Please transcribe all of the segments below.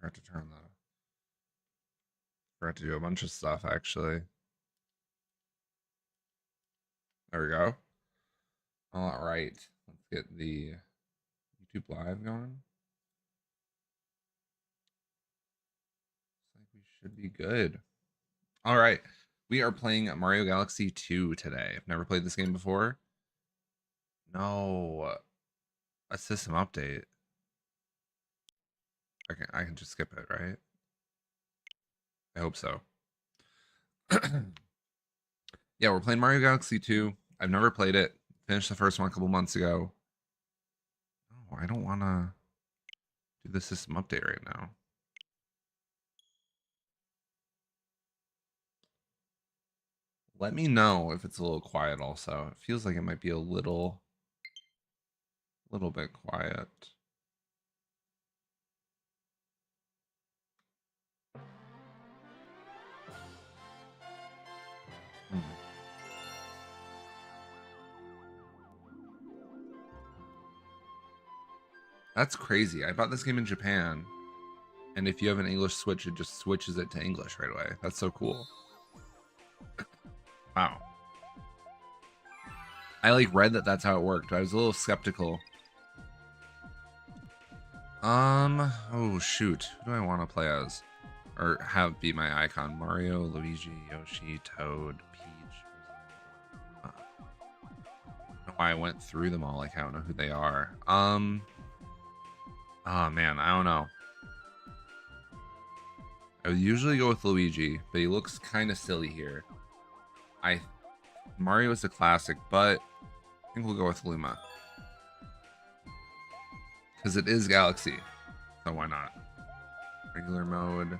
Forgot to turn the. Forgot to do a bunch of stuff actually. There we go. All right, let's get the YouTube live going. Looks like we should be good. All right, we are playing Mario Galaxy 2 today. I've never played this game before. No, a system update. I can just skip it, right? I hope so. Yeah, we're playing Mario Galaxy 2. I've never played it. Finished the first one a couple months ago. No, I don't want to do the system update right now. Let me know if it's a little quiet also. It feels like it might be a little bit quiet. Hmm. That's crazy. I bought this game in Japan, and if you have an English Switch, it just switches it to English right away. That's so cool. Wow. I like read that that's how it worked. I was a little skeptical. Oh shoot. Who do I want to play as? Or have be my icon? Mario, Luigi, Yoshi, Toad, Peach. I don't know why I went through them all. Like I don't know who they are. Oh man, I don't know. I would usually go with Luigi, but he looks kind of silly here. Mario is a classic, but I think we'll go with Luma. Because it is Galaxy. So why not? Regular mode.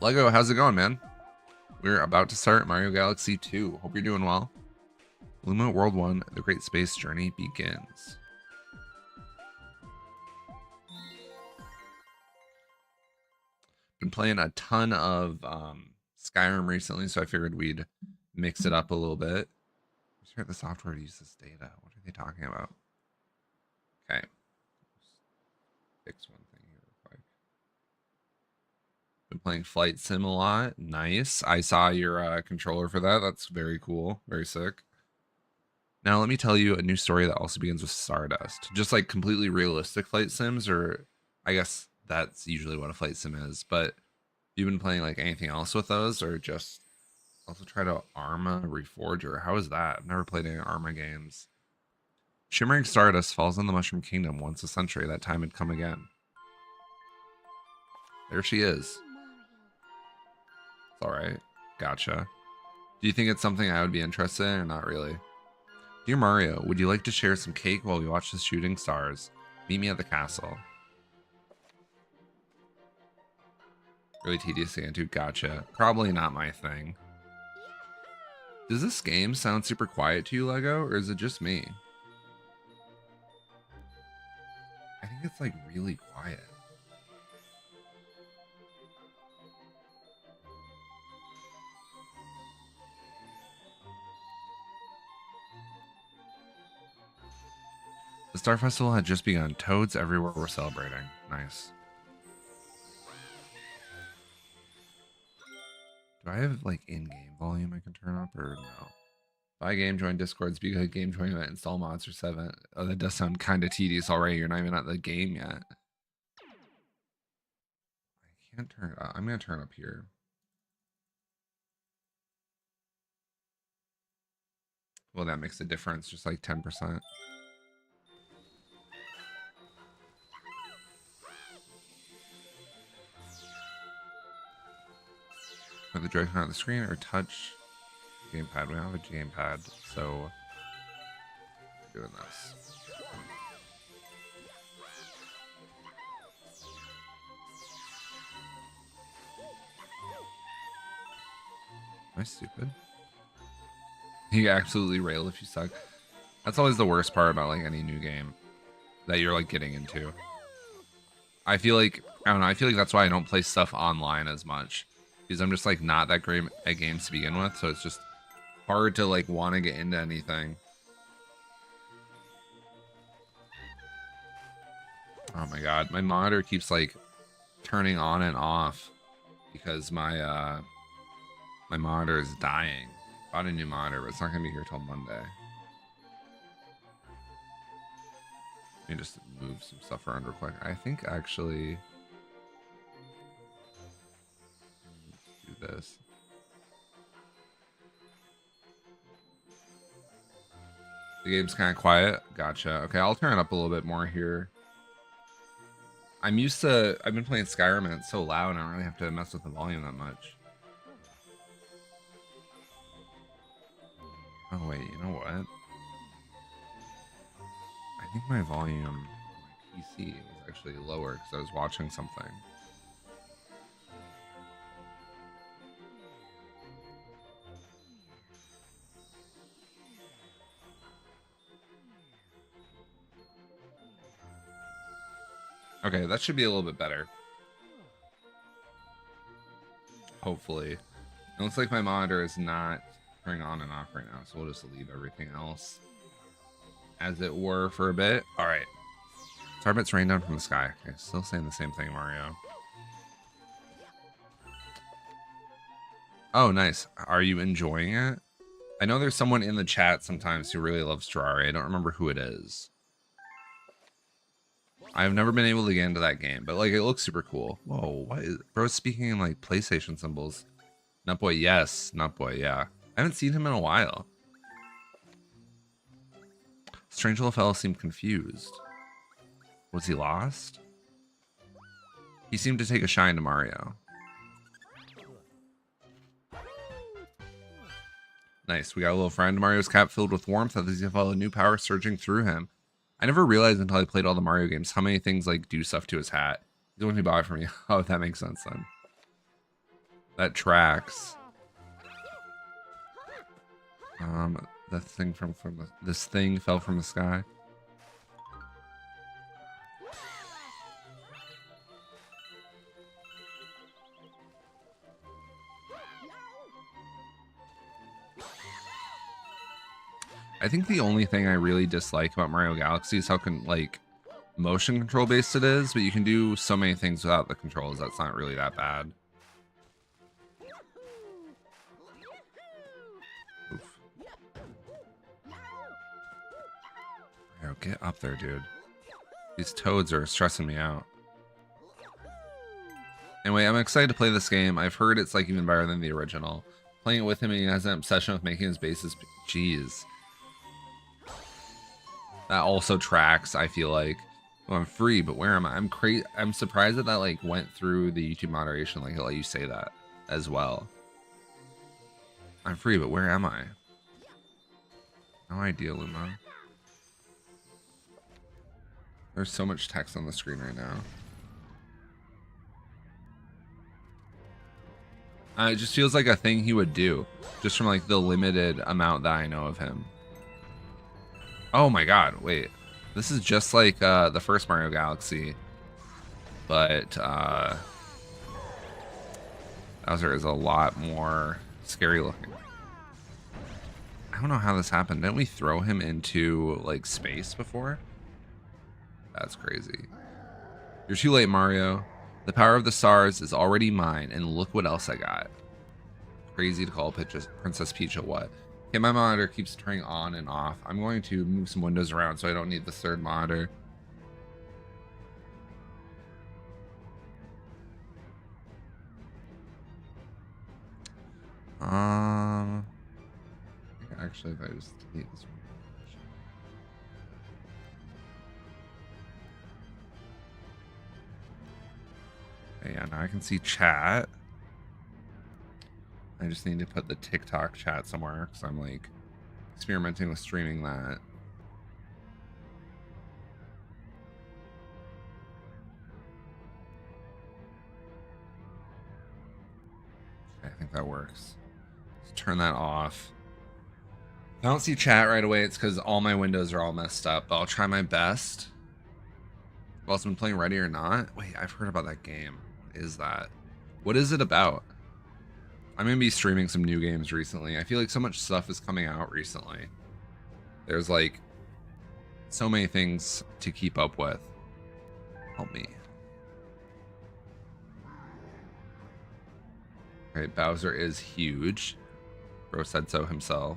Lego, how's it going, man? We're about to start Mario Galaxy 2. Hope you're doing well. Luma World 1, the Great Space Journey begins. Been playing a ton of Skyrim recently, so I figured we'd mix it up a little bit. Start the software to use this data. What are they talking about? Okay. Fix one thing here real quick. Been playing Flight Sim a lot. Nice. I saw your controller for that. That's very cool. Very sick. Now let me tell you a new story that also begins with Stardust. Just like completely realistic flight sims, or I guess that's usually what a flight sim is. But you've been playing like anything else with those, or just also try to Arma Reforger? How is that? I've never played any Arma games. Shimmering Stardust falls in the Mushroom Kingdom once a century. That time had come again. There she is. It's all right. Gotcha. Do you think it's something I would be interested in or not really? Dear Mario, would you like to share some cake while we watch the shooting stars? Meet me at the castle. Really tedious to get into. Gotcha. Probably not my thing. Does this game sound super quiet to you, Lego, or is it just me? I think it's like really quiet. The Star Festival had just begun. Toads everywhere were celebrating. Nice. Do I have like in-game volume I can turn up or no? Buy game, join Discord, speak a game, join event, install mods for 7. Oh, that does sound kind of tedious already. You're not even at the game yet. I can't turn it up. I'm going to turn up here. Well, that makes a difference, just like 10%. Put the Joy-Con on the screen or touch gamepad. We don't have a gamepad, so we're doing this. Am I stupid? You absolutely rail if you suck. That's always the worst part about like any new game that you're like getting into. I feel like I don't know. I feel like that's why I don't play stuff online as much because I'm just like not that great at games to begin with. So it's just hard to like want to get into anything. Oh my god, my monitor keeps like turning on and off because my my monitor is dying. Bought a new monitor, but it's not gonna be here till Monday. Let me just move some stuff around real quick. I think actually let's do this. The game's kind of quiet. Gotcha. Okay, I'll turn it up a little bit more here. I've been playing Skyrim and it's so loud I don't really have to mess with the volume that much. Oh wait, you know what? I think my volume on my PC was actually lower because I was watching something. Okay, that should be a little bit better. Hopefully. It looks like my monitor is not turning on and off right now, so we'll just leave everything else as it were for a bit. Alright. Starbits rain down from the sky. Okay, still saying the same thing, Mario. Oh, nice. Are you enjoying it? I know there's someone in the chat sometimes who really loves Terraria. I don't remember who it is. I've never been able to get into that game, but like it looks super cool. Whoa, what is bro speaking in like PlayStation symbols? Nutboy, yes. Nutboy, yeah. I haven't seen him in a while. Strange little fellow seemed confused. Was he lost? He seemed to take a shine to Mario. Nice, we got a little friend. Mario's cap filled with warmth as he felt a new power surging through him. I never realized until I played all the Mario games how many things like do stuff to his hat. He's the one who bought it for me. Oh, that makes sense then. That tracks. That thing this thing fell from the sky. I think the only thing I really dislike about Mario Galaxy is how motion control based it is, but you can do so many things without the controls. That's not really that bad. Oof. Yo, get up there, dude. These toads are stressing me out. Anyway, I'm excited to play this game. I've heard it's like even better than the original. Playing it with him and he has an obsession with making his bases. Jeez. That also tracks, I feel like. Well, I'm free, but where am I? I'm surprised that like went through the YouTube moderation, like it let you say that as well. I'm free, but where am I? No idea, Luma. There's so much text on the screen right now. It just feels like a thing he would do, just from like the limited amount that I know of him. Oh my god, wait. This is just like the first Mario Galaxy, but Bowser is a lot more scary looking. I don't know how this happened. Didn't we throw him into like space before? That's crazy. You're too late, Mario. The power of the stars is already mine, and look what else I got. Crazy to call Princess Peach a what? Okay, my monitor keeps turning on and off. I'm going to move some windows around so I don't need the third monitor. Actually, if I just delete this one. Okay, yeah, now I can see chat. I just need to put the TikTok chat somewhere because I'm like experimenting with streaming that. Okay, I think that works. Let's turn that off. If I don't see chat right away, it's because all my windows are all messed up. But I'll try my best. I've also been playing Ready or Not. Wait, I've heard about that game. What is that? What is it about? I'm going to be streaming some new games recently. I feel like so much stuff is coming out recently. There's like so many things to keep up with. Help me. Okay, Bowser is huge. Bro said so himself.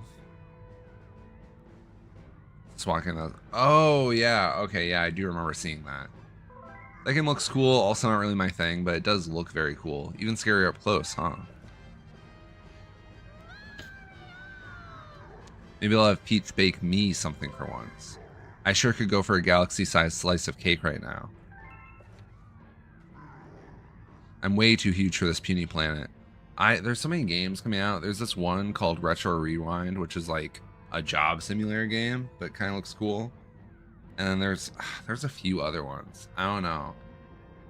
Swatting those. Oh, yeah. Okay, yeah, I do remember seeing that. That game looks cool. Also not really my thing, but it does look very cool. Even scary up close, huh? Maybe I'll have Peach bake me something for once. I sure could go for a galaxy-sized slice of cake right now. I'm way too huge for this puny planet. There's so many games coming out. There's this one called Retro Rewind, which is like a job simulator game, but kind of looks cool. And then there's a few other ones. I don't know.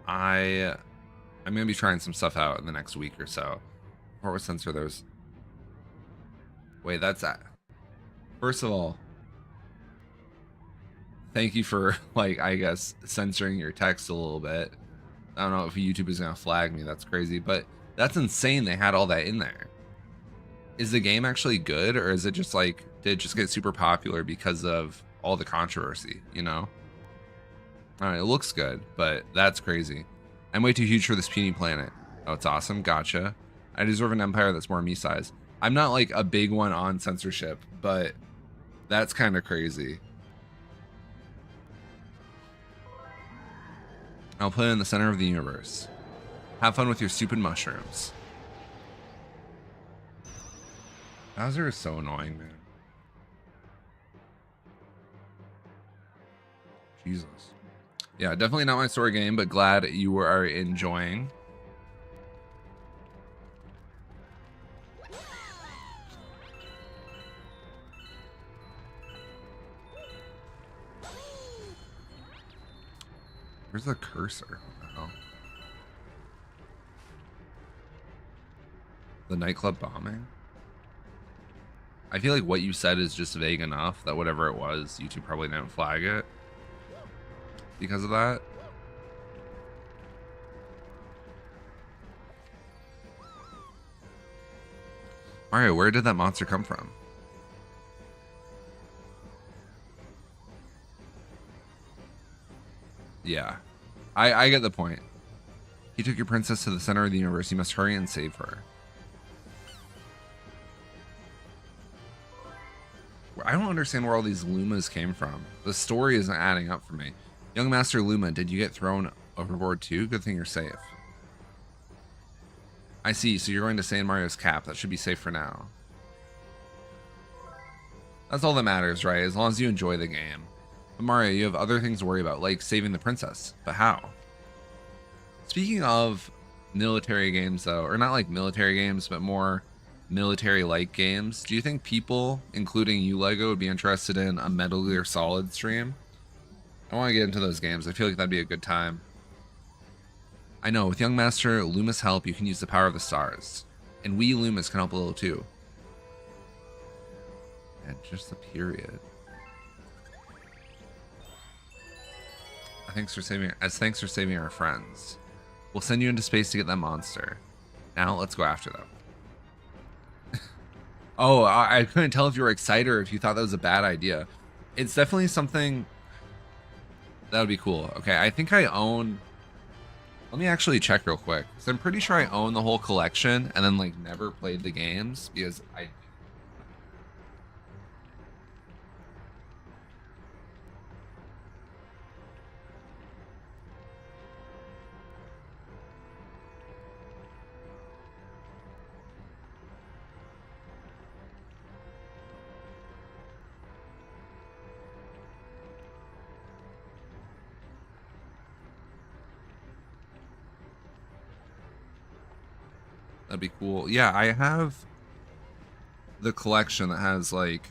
I'm gonna be trying some stuff out in the next week or so. What sensor those? Wait, that's that. First of all, thank you for like, I guess, censoring your text a little bit. I don't know if YouTube is gonna flag me. That's crazy, but that's insane. They had all that in there. Is the game actually good, or is it just like, did it just get super popular because of all the controversy, you know? All right, it looks good, but that's crazy. I'm way too huge for this puny planet. Oh, it's awesome. Gotcha. I deserve an empire that's more me size. I'm not like a big one on censorship, but that's kind of crazy. I'll put it in the center of the universe. Have fun with your stupid mushrooms. Bowser is so annoying, man. Jesus. Yeah, definitely not my story game, but glad you are enjoying. Where's the cursor? What the hell? The nightclub bombing? I feel like what you said is just vague enough that whatever it was, YouTube probably didn't flag it because of that. Mario, where did that monster come from? Yeah, I get the point. He took your princess to the center of the universe. You must hurry and save her. I don't understand where all these Lumas came from. The story isn't adding up for me. Young Master Luma, did you get thrown overboard too? Good thing you're safe. I see, so you're going to stay in Mario's cap. That should be safe for now. That's all that matters, right? As long as you enjoy the game. But Mario, you have other things to worry about, like saving the princess. But how? Speaking of military games, though, or not like military games, but more military-like games, do you think people, including you, Lego, would be interested in a Metal Gear Solid stream? I want to get into those games. I feel like that'd be a good time. I know, with Young Master Luma's help, you can use the power of the stars. And we Lumas can help a little too. And just the period. Thanks for saving our friends. We'll send you into space to get that monster. Now let's go after them. Oh, I couldn't tell if you were excited or if you thought that was a bad idea. It's definitely something that would be cool. Okay, I think I own... Let me actually check real quick. So I'm pretty sure I own the whole collection and then like never played the games because I... That'd be cool. Yeah, I have the collection that has like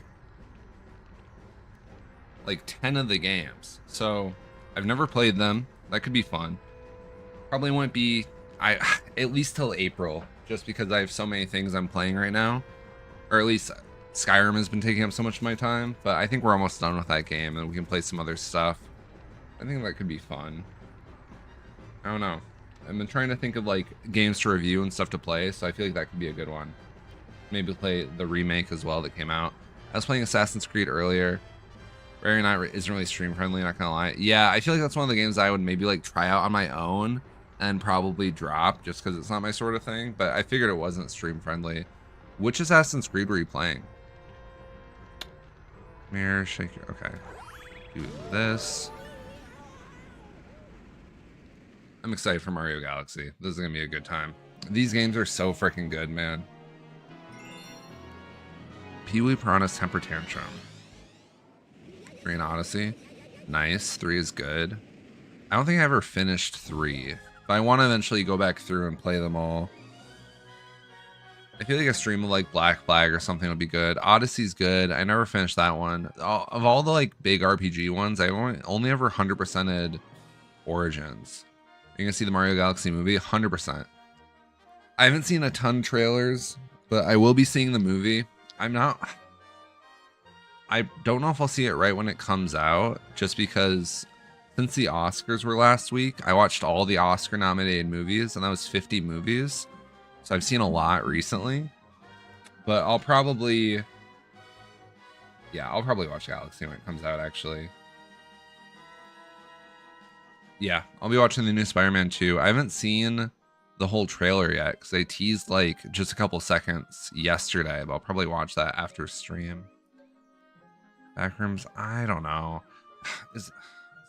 10 of the games. So I've never played them. That could be fun. Probably won't be at least till April, just because I have so many things I'm playing right now. Or at least Skyrim has been taking up so much of my time, but I think we're almost done with that game and we can play some other stuff. I think that could be fun. I don't know. I've been trying to think of like games to review and stuff to play, so I feel like that could be a good one. Maybe play the remake as well that came out. I was playing Assassin's Creed earlier. Very Night isn't really stream friendly, not gonna lie. Yeah, I feel like that's one of the games I would maybe like try out on my own and probably drop just because it's not my sort of thing. But I figured it wasn't stream friendly. Which Assassin's Creed were you playing? Mirror, shake your... Okay. Do this. I'm excited for Mario Galaxy. This is gonna be a good time. These games are so freaking good, man. Pee-wee Piranha's Temper Tantrum. 3 and Odyssey. Nice. 3 is good. I don't think I ever finished 3. But I want to eventually go back through and play them all. I feel like a stream of like Black Flag or something would be good. Odyssey's good. I never finished that one. Of all the like big RPG ones, I only ever 100%ed Origins. You're gonna see the Mario Galaxy movie 100%. I haven't seen a ton of trailers, but I will be seeing the movie. I don't know if I'll see it right when it comes out, just because since the Oscars were last week, I watched all the Oscar nominated movies, and that was 50 movies. So I've seen a lot recently, but I'll probably watch Galaxy when it comes out, actually. Yeah, I'll be watching the new Spider-Man 2. I haven't seen the whole trailer yet because they teased like just a couple seconds yesterday, but I'll probably watch that after stream. Backrooms, I don't know. Is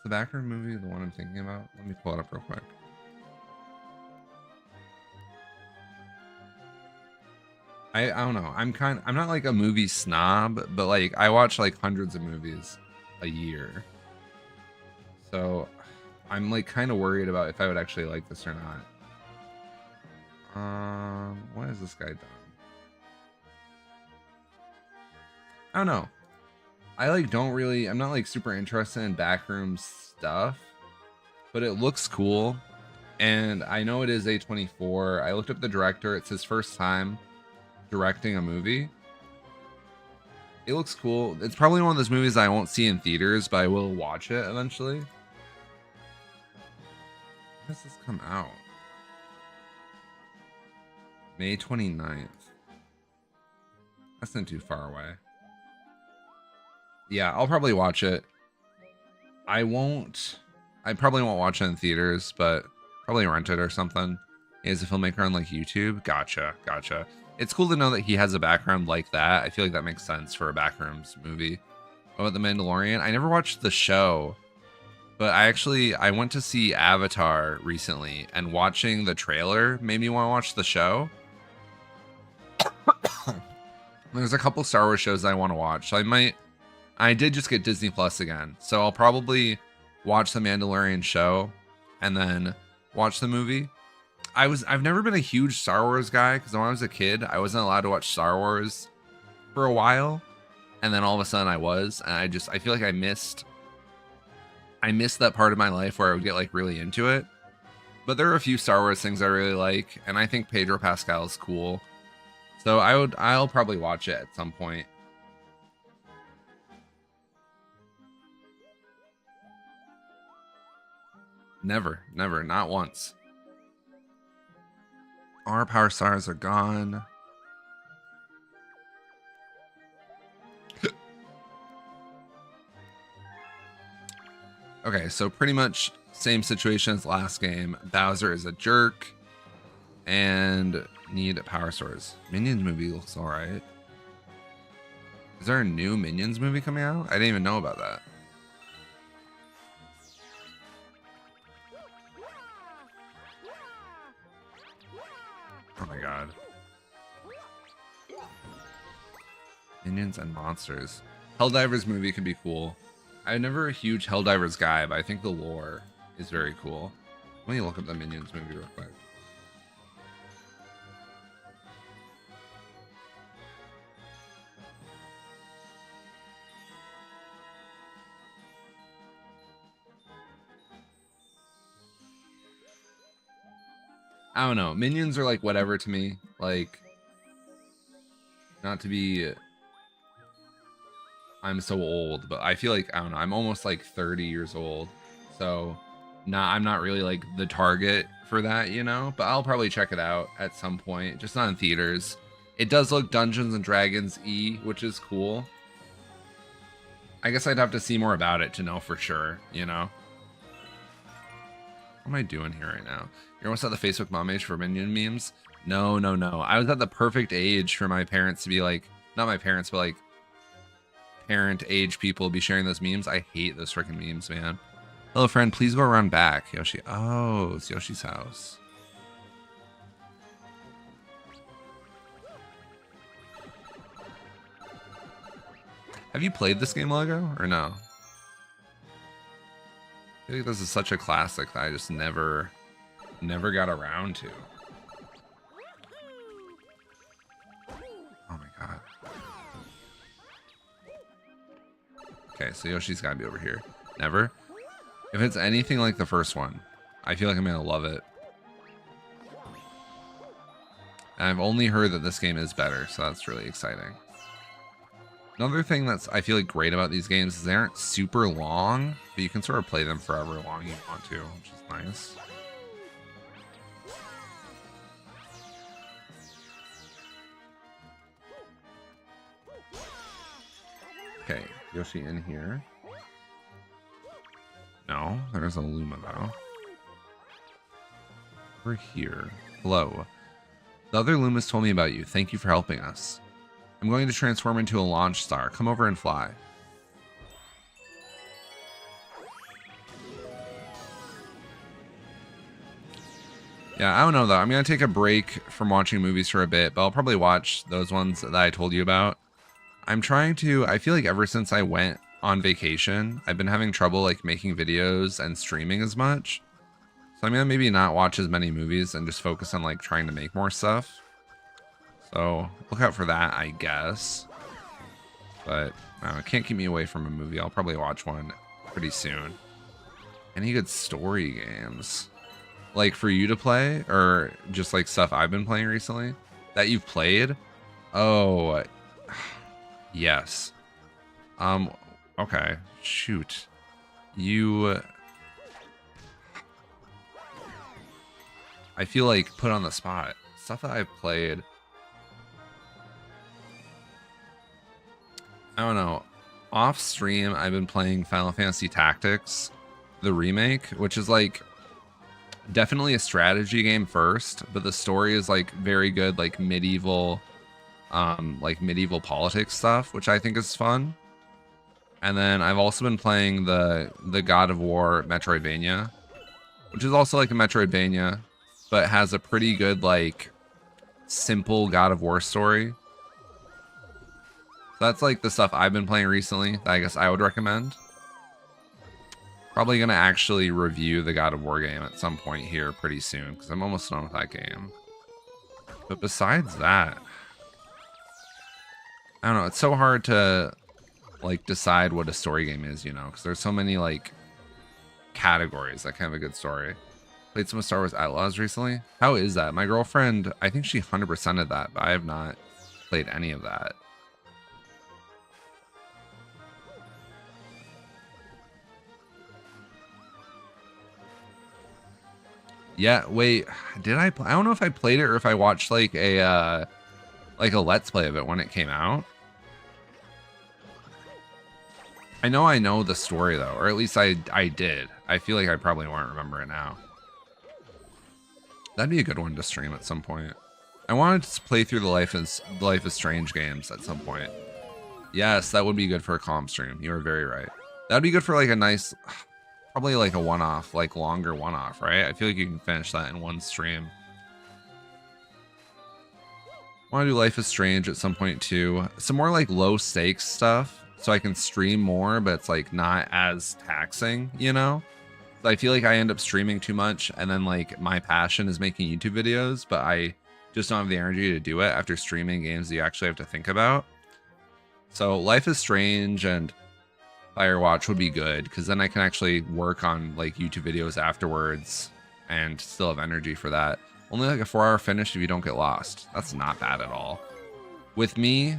the Backroom movie the one I'm thinking about? Let me pull it up real quick. I don't know. I'm not like a movie snob, but like I watch like hundreds of movies a year. So I'm like kind of worried about if I would actually like this or not. What has this guy done? I don't know. I like I'm not like super interested in Backroom stuff, but it looks cool. And I know it is A24. I looked up the director. It's his first time directing a movie. It looks cool. It's probably one of those movies I won't see in theaters, but I will watch it eventually. When does this come out? May 29th. That's not too far away. Yeah, I'll probably watch it. I probably won't watch it in theaters, but probably rent it or something. He is a filmmaker on like YouTube. Gotcha. It's cool to know that he has a background like that. I feel like that makes sense for a Backrooms movie. What about The Mandalorian? I never watched the show, but I went to see Avatar recently, and watching the trailer made me want to watch the show. There's a couple Star Wars shows I want to watch. So I did just get Disney Plus again, so I'll probably watch the Mandalorian show and then watch the movie. I've never been a huge Star Wars guy because when I was a kid, I wasn't allowed to watch Star Wars for a while, and then all of a sudden I was, and I feel like I missed that part of my life where I would get like really into it. But there are a few Star Wars things I really like, and I think Pedro Pascal is cool, so I'll probably watch it at some point. Never, not once. Our power stars are gone. Okay, so pretty much same situation as last game. Bowser is a jerk and need power stars. Minions movie looks alright. Is there a new Minions movie coming out? I didn't even know about that. Oh my god. Minions and monsters. Helldivers movie could be cool. I'm never a huge Helldivers guy, but I think the lore is very cool. Let me look up the Minions movie real quick. I don't know. Minions are like whatever to me. Like, not to be... I'm so old, but I feel like, I don't know, I'm almost like 30 years old. So, I'm not really like the target for that, you know? But I'll probably check it out at some point, just not in theaters. It does look Dungeons and Dragons-y, which is cool. I guess I'd have to see more about it to know for sure, you know? What am I doing here right now? You're almost at the Facebook mom age for Minion memes? No, no, no. I was at the perfect age for my parents to be like, not my parents, but like parent age people be sharing those memes. I hate those freaking memes, man. Hello, friend. Please go around back. Yoshi. Oh, it's Yoshi's house. Have you played this game, Lego, or no? I feel like this is such a classic that I just never got around to. Oh my god. Okay, so Yoshi's gotta be over here. Never? If it's anything like the first one, I feel like I'm gonna love it. And I've only heard that this game is better, so that's really exciting. Another thing that's I feel like great about these games is they aren't super long, but you can sort of play them forever long you want to, which is nice. Okay, Yoshi in here. No, there's a Luma though. We're here. Hello. The other Lumas told me about you. Thank you for helping us. I'm going to transform into a launch star. Come over and fly. Yeah, I don't know though. I'm going to take a break from watching movies for a bit, but I'll probably watch those ones that I told you about. I feel like ever since I went on vacation, I've been having trouble like making videos and streaming as much. So I'm going to maybe not watch as many movies and just focus on like trying to make more stuff. So look out for that, I guess. But it can't keep me away from a movie. I'll probably watch one pretty soon. Any good story games? Like for you to play, or just like stuff I've been playing recently that you've played? Oh, yes. Okay. Shoot. I feel like put on the spot. Stuff that I've played. I don't know. Off stream, I've been playing Final Fantasy Tactics, the remake, which is like definitely a strategy game first, but the story is like very good, like medieval politics stuff, which I think is fun. And then I've also been playing the God of War Metroidvania, which is also like a Metroidvania, but has a pretty good like simple God of War story. That's like the stuff I've been playing recently that I guess I would recommend. Probably going to actually review the God of War game at some point here pretty soon because I'm almost done with that game. But besides that, I don't know. It's so hard to like decide what a story game is, you know, because there's so many like categories that can have a good story. Played some of Star Wars Outlaws recently. How is that? My girlfriend, I think she 100%ed that, but I have not played any of that. Yeah, wait, did I don't know if I played it or if I watched like a let's play of it when it came out. I know the story though, or at least I did. I feel like I probably won't remember it now. That'd be a good one to stream at some point. I wanted to play through the Life is Strange games at some point. Yes, that would be good for a calm stream. You are very right. That'd be good for like a nice, probably like a one-off, like longer one-off, right? I feel like you can finish that in one stream. Want to do Life is Strange at some point too. Some more like low stakes stuff, so I can stream more, but it's like not as taxing, you know? So I feel like I end up streaming too much, and then like my passion is making YouTube videos, but I just don't have the energy to do it after streaming games that you actually have to think about. So Life is Strange and Firewatch would be good, because then I can actually work on like YouTube videos afterwards and still have energy for that. Only like a 4-hour finish if you don't get lost. That's not bad at all. With me,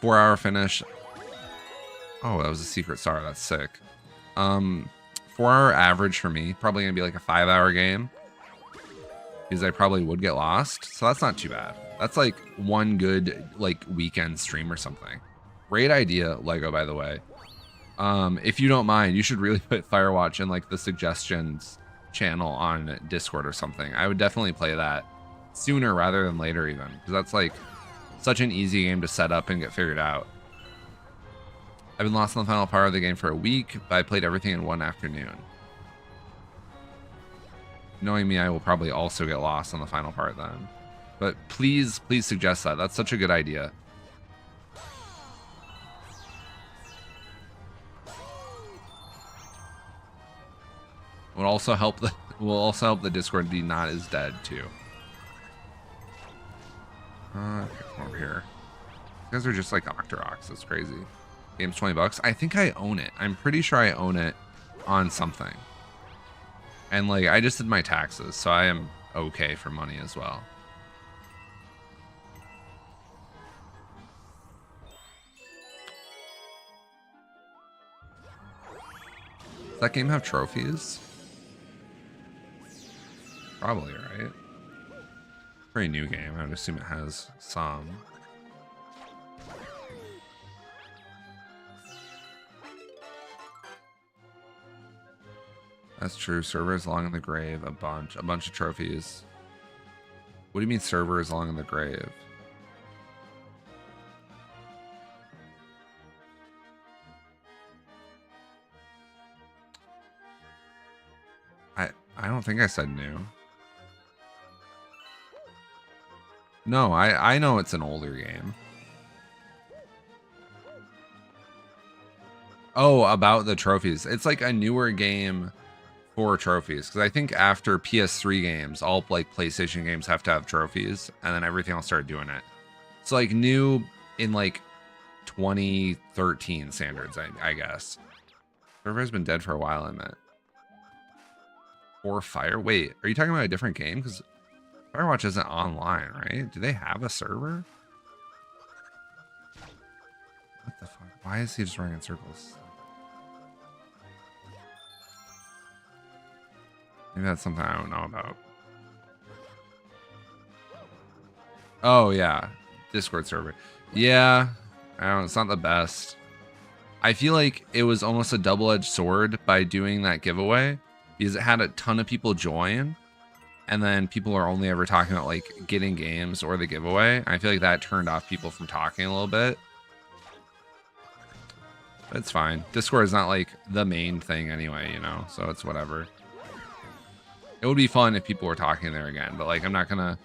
4-hour finish. Oh, that was a secret star. That's sick. 4-hour average for me. Probably gonna be like a 5-hour game, because I probably would get lost. So that's not too bad. That's like one good like weekend stream or something. Great idea, Lego, by the way. If you don't mind, you should really put Firewatch in like the suggestions channel on Discord or something. I would definitely play that sooner rather than later even, because that's like such an easy game to set up and get figured out. I've been lost on the final part of the game for a week, but I played everything in one afternoon. Knowing me, I will probably also get lost on the final part then. But please suggest that. That's such a good idea. Will also help the Discord be not as dead too. Come over here. You guys are just like Octoroks. That's crazy. Game's $20. I think I own it. I'm pretty sure I own it on something. And like I just did my taxes, so I am okay for money as well. Does that game have trophies? Probably, right? Pretty new game. I would assume it has some. That's true. Server is long in the grave. A bunch of trophies. What do you mean server is long in the grave? I don't think I said new. No, I know it's an older game. Oh, about the trophies. It's like a newer game for trophies, because I think after PS3 games, all like PlayStation games have to have trophies, and then everything else started doing it. So like new in like 2013 standards, I guess. Server has been dead for a while, I meant. Or Fire. Wait, are you talking about a different game? Because Firewatch isn't online, right? Do they have a server? What the fuck? Why is he just running in circles? Maybe that's something I don't know about. Oh yeah, Discord server. Yeah, I don't know, it's not the best. I feel like it was almost a double-edged sword by doing that giveaway, because it had a ton of people join, and then people are only ever talking about like getting games or the giveaway. I feel like that turned off people from talking a little bit. But it's fine. Discord is not like the main thing anyway, you know, so it's whatever. It would be fun if people were talking there again, but like I'm not gonna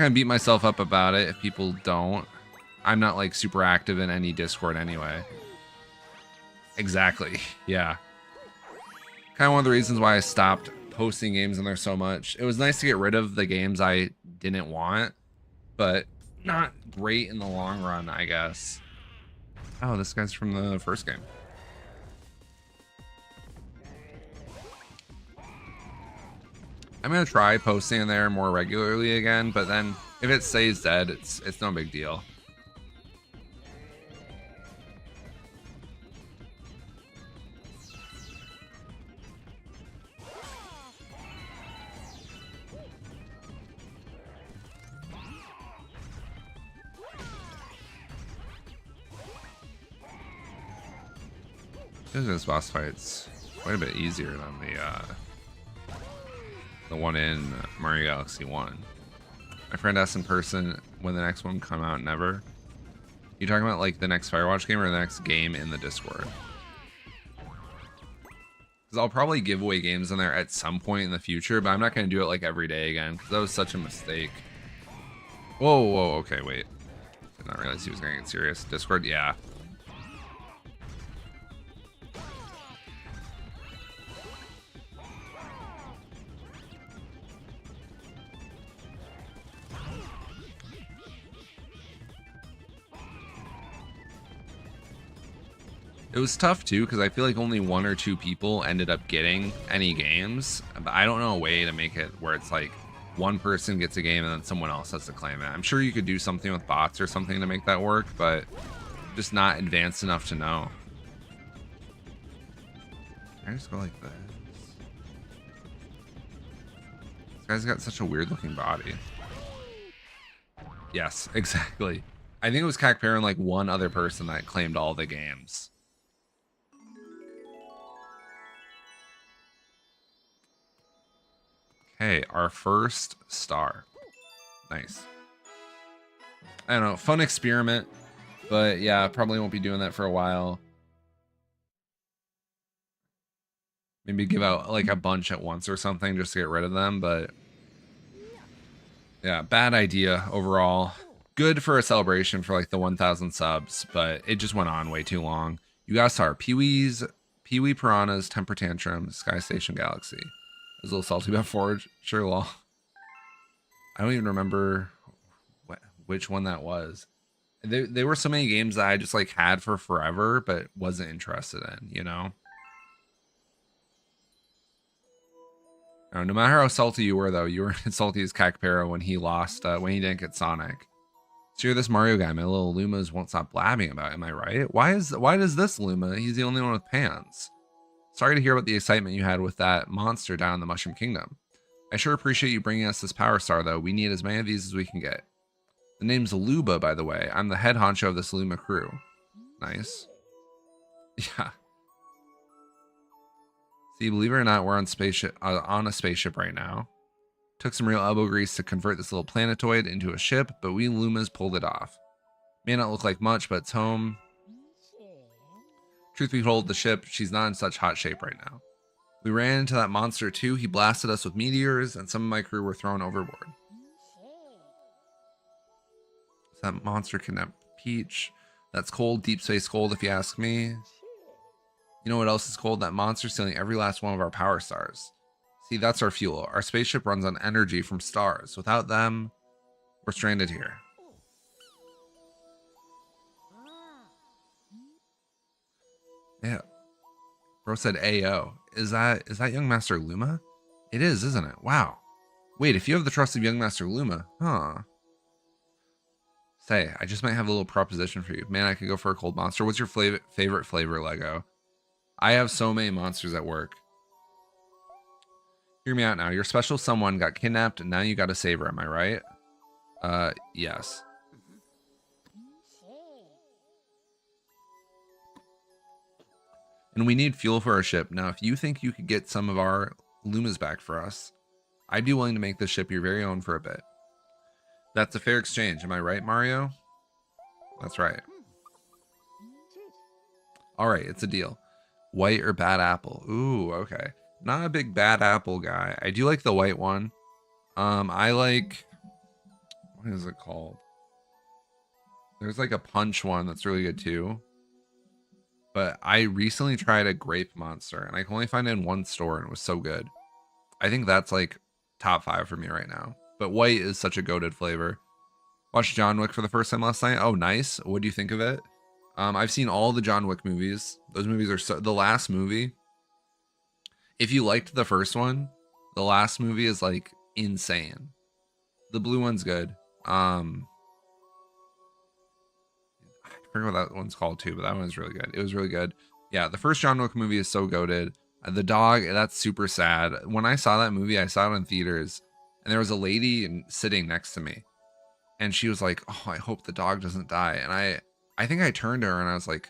beat myself up about it if people don't. I'm not like super active in any Discord anyway. Exactly. Yeah. Kind of one of the reasons why I stopped posting games in there so much. It was nice to get rid of the games I didn't want, but not great in the long run, I guess. Oh, this guy's from the first game. I'm gonna try posting in there more regularly again, but then if it stays dead, it's no big deal. This boss fight's quite a bit easier than the one in Mario Galaxy 1. My friend asked in person when the next one come out. Never. You talking about like the next Firewatch game or the next game in the Discord? Because I'll probably give away games in there at some point in the future, but I'm not going to do it like every day again, because that was such a mistake. Whoa, okay, wait. Did not realize he was going to get serious. Discord, yeah. It was tough too, because I feel like only 1 or 2 people ended up getting any games. But I don't know a way to make it where it's like one person gets a game and then someone else has to claim it. I'm sure you could do something with bots or something to make that work, but just not advanced enough to know. Can I just go like this? This guy's got such a weird looking body. Yes, exactly. I think it was Cacpera and like one other person that claimed all the games. Okay, our first star. Nice. I don't know, fun experiment, but yeah, probably won't be doing that for a while. Maybe give out like a bunch at once or something just to get rid of them, but yeah, bad idea overall. Good for a celebration for like the 1,000 subs, but it just went on way too long. You guys saw Pee-wee Piranhas, Temper Tantrum, Sky Station Galaxy. I was a little salty about Forge, sure, lol. I don't even remember which one that was. There were so many games that I just like had for forever, but wasn't interested in, you know? No matter how salty you were, though, you were as salty as Cacpera when he lost, when he didn't get Sonic. So you're this Mario guy. My little Lumas won't stop blabbing about. Am I right? Why does this Luma? He's the only one with pants. Sorry to hear about the excitement you had with that monster down in the Mushroom Kingdom. I sure appreciate you bringing us this Power Star, though. We need as many of these as we can get. The name's Luba, by the way. I'm the head honcho of this Luma crew. Nice. Yeah. See, believe it or not, we're on a spaceship right now. Took some real elbow grease to convert this little planetoid into a ship, but we Lumas pulled it off. May not look like much, but it's home. Truth be told, the ship, she's not in such hot shape right now. We ran into that monster too. He blasted us with meteors, and some of my crew were thrown overboard. That monster kidnapped Peach. That's cold, deep space cold if you ask me. You know what else is cold? That monster stealing every last one of our power stars. See, that's our fuel. Our spaceship runs on energy from stars. Without them, we're stranded here. Yeah. Bro said AO. Is that Young Master Luma? It is, isn't it? Wow. Wait, if you have the trust of Young Master Luma, huh? Say, I just might have a little proposition for you. Man, I could go for a cold monster. What's your favorite flavor, Lego? I have so many monsters at work. Hear me out now. Your special someone got kidnapped and now you gotta save her, am I right? Yes. And we need fuel for our ship. Now, if you think you could get some of our Lumas back for us, I'd be willing to make this ship your very own for a bit. That's a fair exchange, am I right, Mario? That's right. Alright, it's a deal. White or bad apple? Ooh, okay. Not a big bad apple guy. I do like the white one. I like... What is it called? There's like a punch one that's really good too. But I recently tried a grape monster and I can only find it in one store and it was so good. I think that's like top 5 for me right now. But white is such a goated flavor. Watched John Wick for the first time last night. Oh, nice. What do you think of it? I've seen all the John Wick movies. Those movies are so... The last movie, if you liked the first one, the last movie is like insane. The blue one's good. I forget what that one's called too, but that one was really good. It was really good. Yeah, the first John Wick movie is so goated. The dog, that's super sad. When I saw that movie, I saw it in theaters, and there was a lady sitting next to me, and she was like, "Oh, I hope the dog doesn't die." And I think I turned to her and I was like,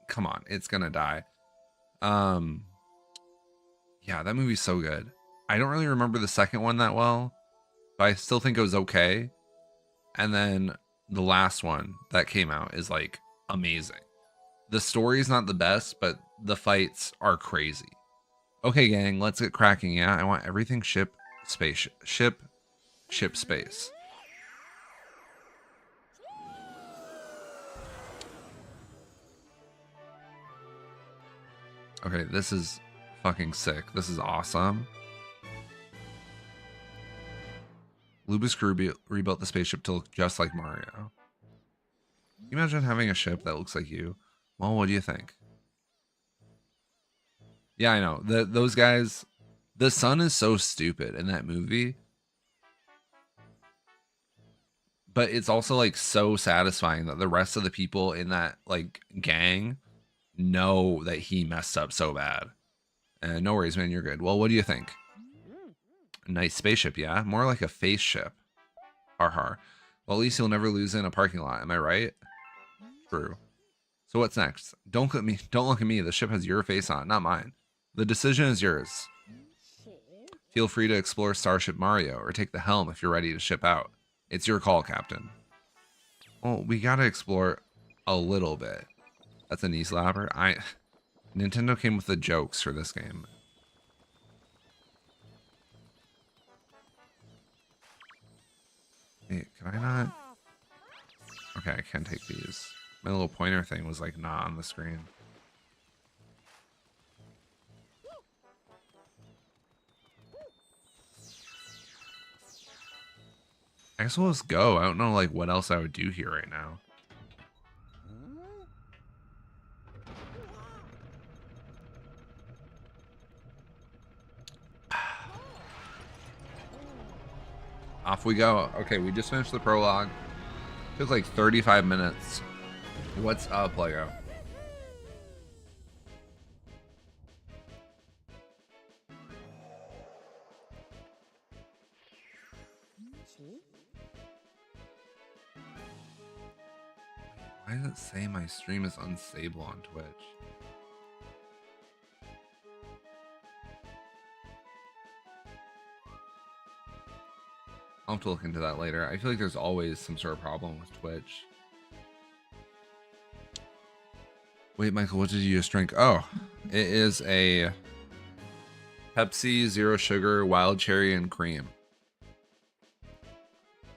come on, it's gonna die. Yeah, that movie's so good. I don't really remember the second one that well, but I still think it was okay. And then the last one that came out is like amazing. The story's not the best, but the fights are crazy. Okay, gang, let's get cracking. Yeah, I want everything ship space. Ship space. Okay, this is fucking sick. This is awesome. Luba's crew rebuilt the spaceship to look just like Mario. Can you imagine having a ship that looks like you? Well, what do you think? Yeah, I know. Those guys, the sun is so stupid in that movie. But it's also like so satisfying that the rest of the people in that like gang know that he messed up so bad. No worries, man, you're good. Well, what do you think? A nice spaceship, yeah? More like a face ship. Har har. Well, at least you'll never lose in a parking lot. Am I right? True. So what's next? Don't look at me. Don't look at me. The ship has your face on it, not mine. The decision is yours. Feel free to explore Starship Mario or take the helm if you're ready to ship out. It's your call, Captain. Well, we gotta explore a little bit. That's a knee slapper. Nintendo came with the jokes for this game. Wait, can I not? Okay, I can take these. My little pointer thing was like not on the screen. I guess we'll just go. I don't know like what else I would do here right now. Off we go. Okay, we just finished the prologue. Took like 35 minutes. What's up, Lego? Why does it say my stream is unstable on Twitch? I'll have to look into that later. I feel like there's always some sort of problem with Twitch. Wait, Michael, what did you just drink? Oh, it is a Pepsi Zero Sugar Wild Cherry and Cream.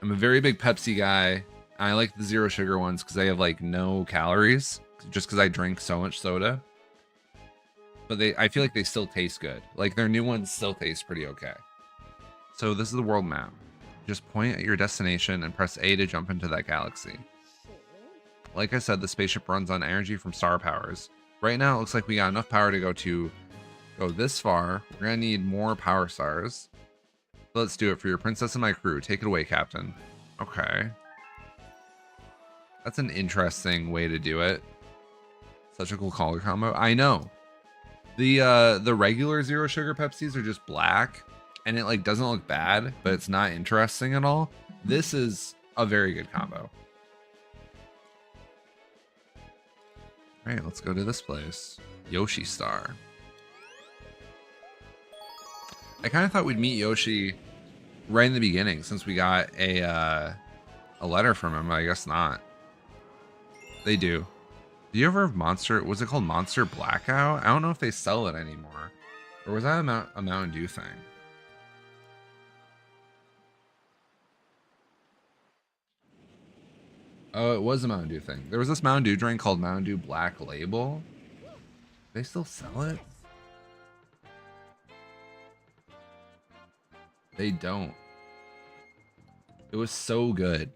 I'm a very big Pepsi guy. I like the Zero Sugar ones because they have like no calories, just because I drink so much soda. But I feel like they still taste good. Like their new ones still taste pretty okay. So this is the world map. Just point at your destination and press A to jump into that galaxy. Like I said, the spaceship runs on energy from star powers. Right now, it looks like we got enough power to go this far. We're gonna need more power stars. So let's do it for your princess and my crew. Take it away, Captain. Okay. That's an interesting way to do it. Such a cool color combo. I know. The regular Zero Sugar Pepsis are just black. And it like doesn't look bad, but it's not interesting at all. This is a very good combo. All right, let's go to this place. Yoshi Star. I kind of thought we'd meet Yoshi right in the beginning since we got a letter from him. I guess not. They do. Do you ever have Monster? Was it called Monster Blackout? I don't know if they sell it anymore. Or was that a Mountain Dew thing? Oh, it was a Mountain Dew thing. There was this Mountain Dew drink called Mountain Dew Black Label. They still sell it? They don't. It was so good.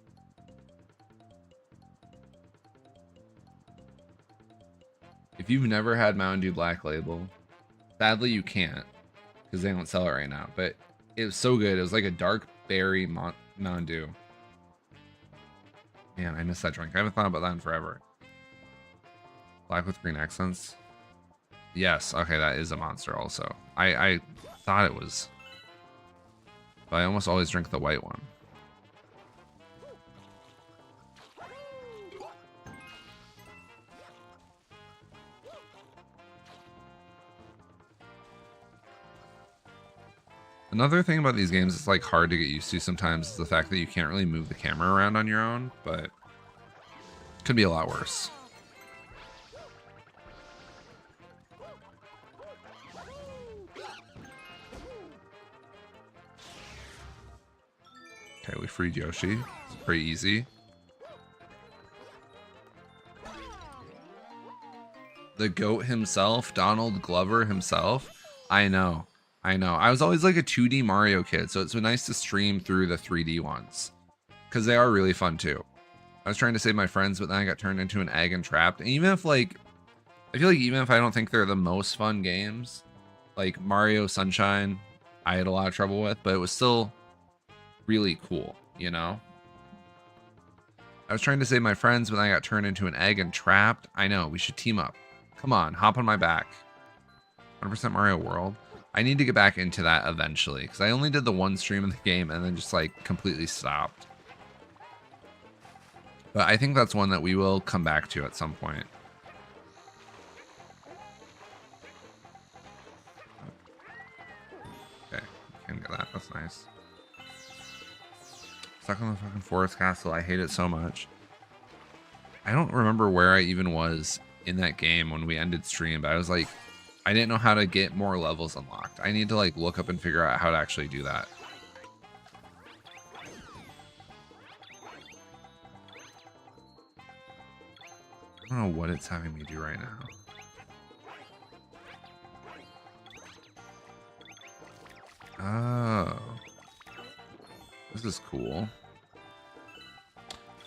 If you've never had Mountain Dew Black Label, sadly you can't because they don't sell it right now. But it was so good. It was like a dark berry Mountain Dew. Man, I miss that drink. I haven't thought about that in forever. Black with green accents. Yes, okay, that is a Monster also. I thought it was. But I almost always drink the white one. Another thing about these games it's like hard to get used to sometimes is the fact that you can't really move the camera around on your own, but it could be a lot worse. Okay, we freed Yoshi. It's pretty easy. The GOAT himself, Donald Glover himself. I know. I was always like a 2D Mario kid, so it's so nice to stream through the 3D ones. Because they are really fun too. I was trying to save my friends, but then I got turned into an egg and trapped. And even if like, I feel like even if I don't think they're the most fun games, like Mario Sunshine, I had a lot of trouble with, but it was still really cool, you know? I was trying to save my friends, but then I got turned into an egg and trapped. I know, we should team up. Come on, hop on my back. 100% Mario World. I need to get back into that eventually because I only did the one stream in the game and then just like completely stopped. But I think that's one that we will come back to at some point. Okay, can get that. That's nice. Stuck on the fucking forest castle. I hate it so much. I don't remember where I even was in that game when we ended stream, but I was like, I didn't know how to get more levels unlocked. I need to like look up and figure out how to actually do that. I don't know what it's having me do right now. Oh. This is cool.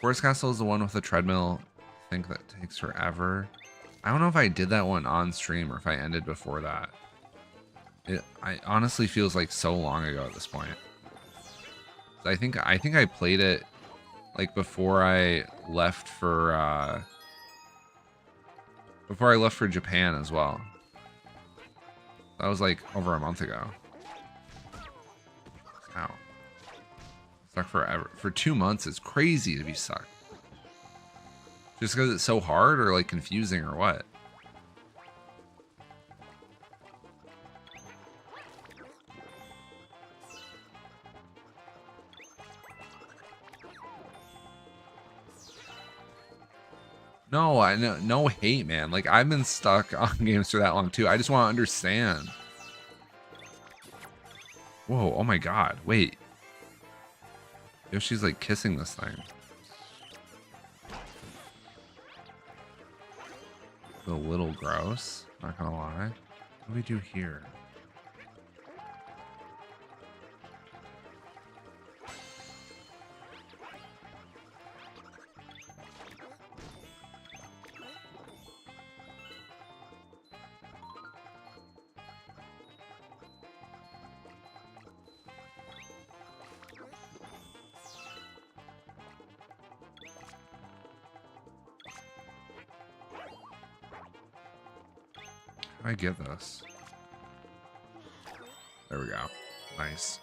Forest Castle is the one with the treadmill. I think that takes forever. I don't know if I did that one on stream or if I ended before that. I honestly feels like so long ago at this point. I think I played it like before I left for Japan as well. That was like over a month ago. Ow. Stuck forever. For 2 months, it's crazy to be stuck. Just because it's so hard or like confusing or what? No, I know, no hate, man. Like I've been stuck on games for that long too. I just want to understand. Whoa, oh my god, wait. Yoshi's like kissing this thing. A little gross, not gonna lie. What do we do here? I get this. There we go. Nice.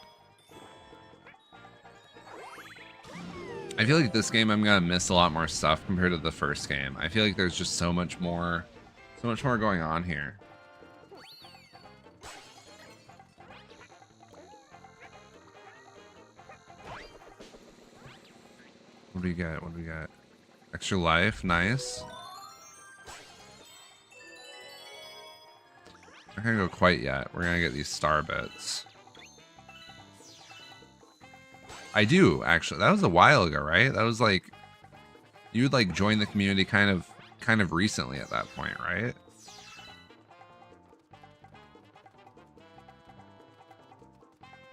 I feel like this game I'm gonna miss a lot more stuff compared to the first game. I feel like there's just so much more going on here. What do we get? What do we got? Extra life, nice. Not gonna go quite yet. We're gonna get these star bits. I do actually. That was a while ago, right? That was like you would like join the community kind of recently at that point, right?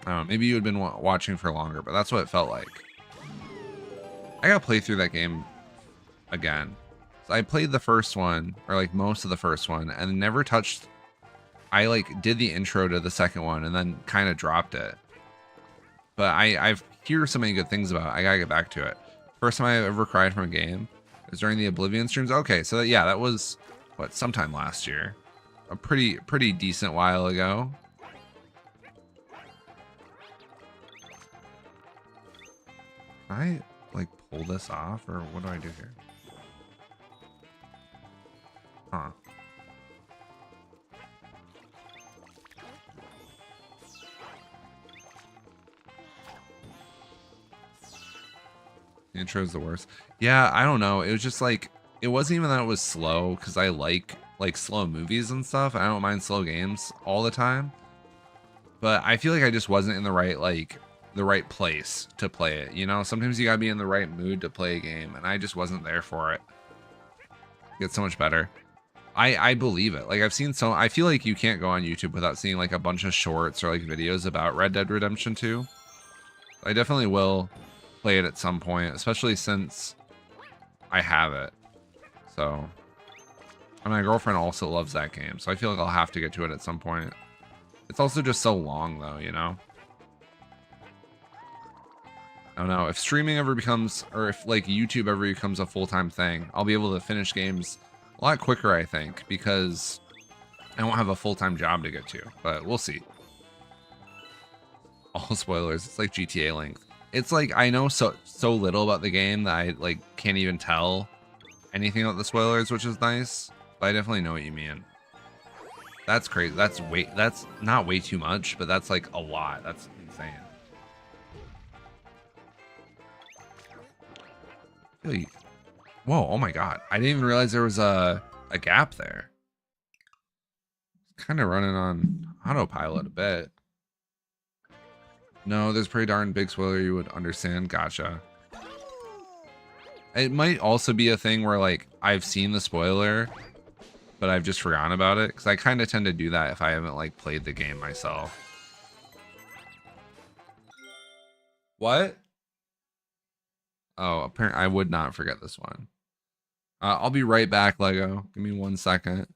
I don't know, maybe you had been watching for longer, but that's what it felt like. I gotta play through that game again. So I played the first one, or like most of the first one, and never touched. I like did the intro to the second one and then kind of dropped it. But I've hear so many good things about it. I gotta get back to it. First time I ever cried from a game was during the Oblivion streams. Okay, so yeah, that was what, sometime last year. A pretty decent while ago. Can I like pull this off, or what do I do here? Huh. The intro is the worst. Yeah, I don't know. It was just like, it wasn't even that it was slow, because I like slow movies and stuff. I don't mind slow games all the time. But I feel like I just wasn't in the right place to play it. You know, sometimes you gotta be in the right mood to play a game, and I just wasn't there for it. It's so much better. I believe it. Like I've seen I feel like you can't go on YouTube without seeing like a bunch of shorts or like videos about Red Dead Redemption 2. I definitely will play it at some point, especially since I have it. So, and my girlfriend also loves that game, so I feel like I'll have to get to it at some point. It's also just so long though, you know? I don't know, if streaming ever becomes, or if like YouTube ever becomes a full-time thing, I'll be able to finish games a lot quicker, I think, because I won't have a full-time job to get to, but we'll see. All spoilers, it's like GTA length. It's like I know so little about the game that I like can't even tell anything about the spoilers, which is nice. But I definitely know what you mean. That's crazy. That's not way too much, but that's like a lot. That's insane. Really? Whoa, oh my god. I didn't even realize there was a gap there. Kind of running on autopilot a bit. No, there's pretty darn big spoiler you would understand. Gotcha. It might also be a thing where like I've seen the spoiler, but I've just forgotten about it because I kind of tend to do that if I haven't like played the game myself. What? Oh, apparently I would not forget this one. I'll be right back, Lego. Give me 1 second.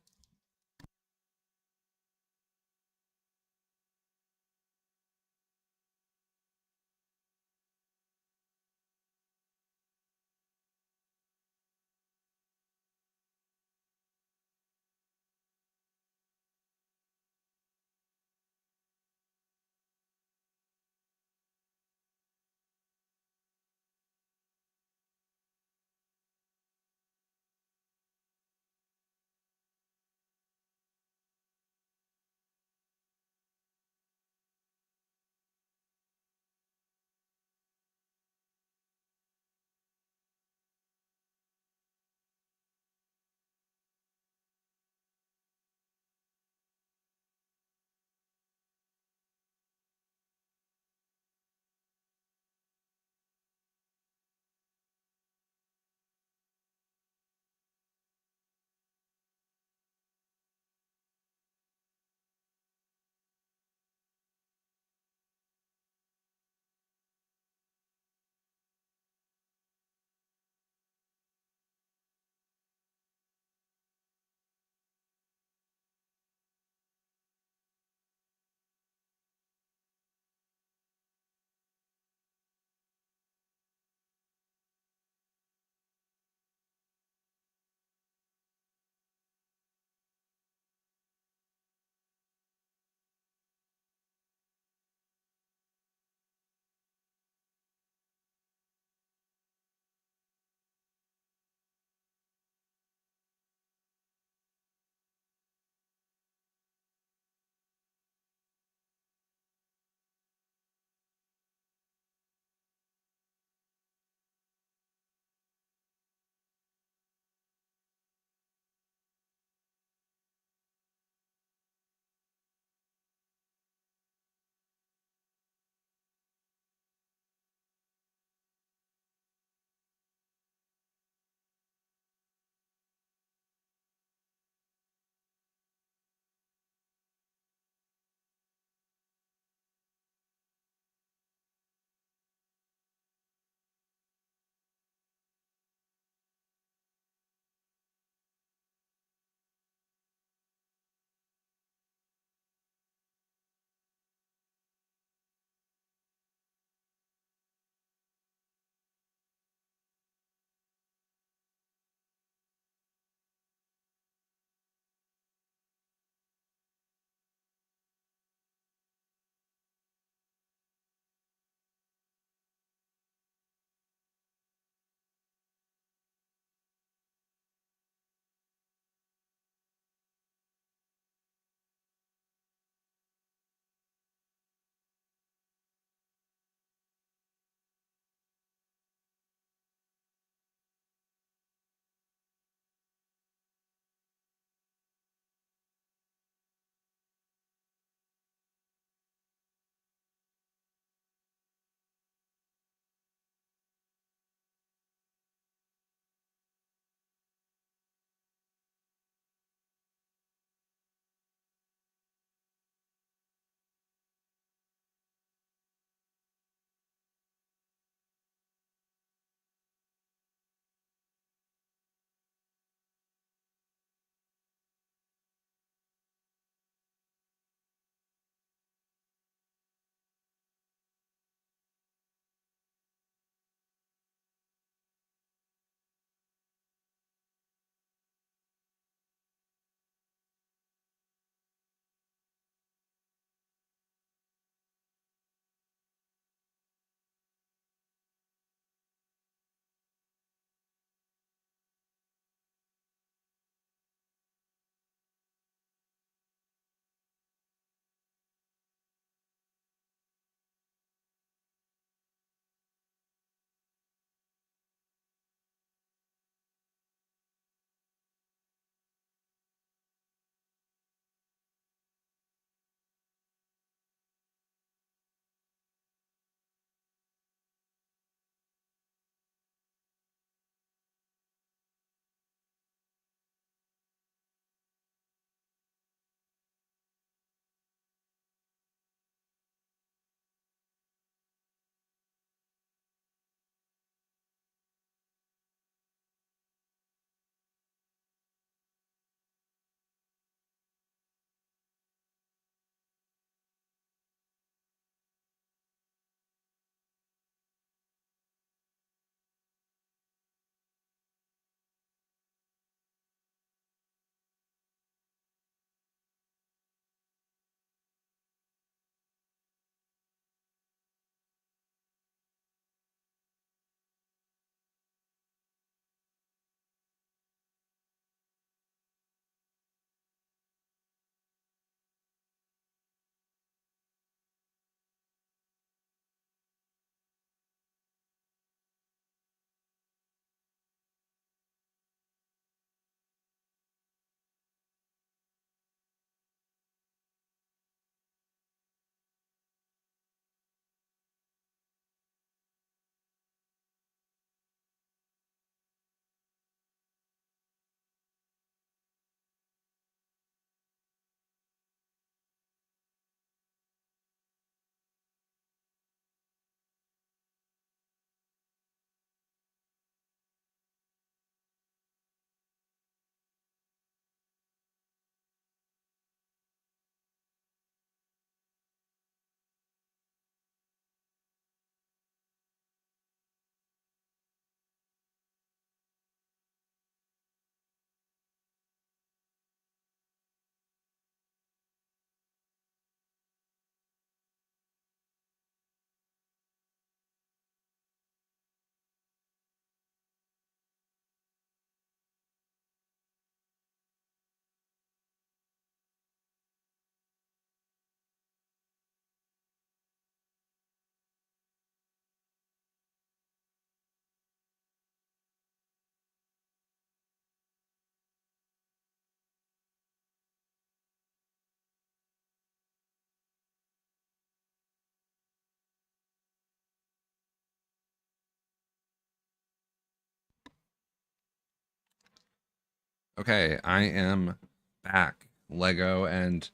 Okay, I am back. Lego and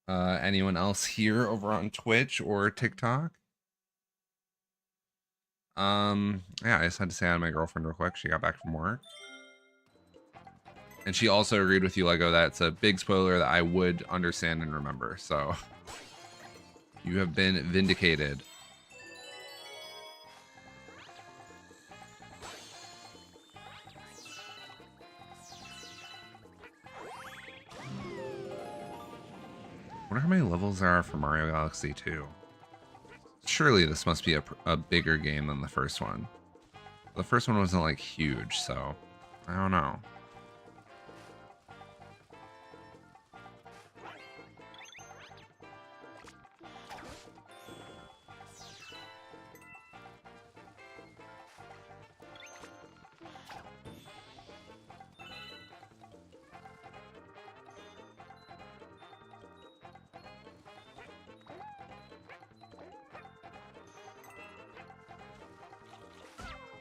anyone else here over on Twitch or TikTok? Yeah, I just had to say hi to my girlfriend real quick. She got back from work. And she also agreed with you, Lego, that it's a big spoiler that I would understand and remember. So you have been vindicated. I wonder how many levels there are for Mario Galaxy 2. Surely this must be a bigger game than the first one. The first one wasn't like huge, so I don't know.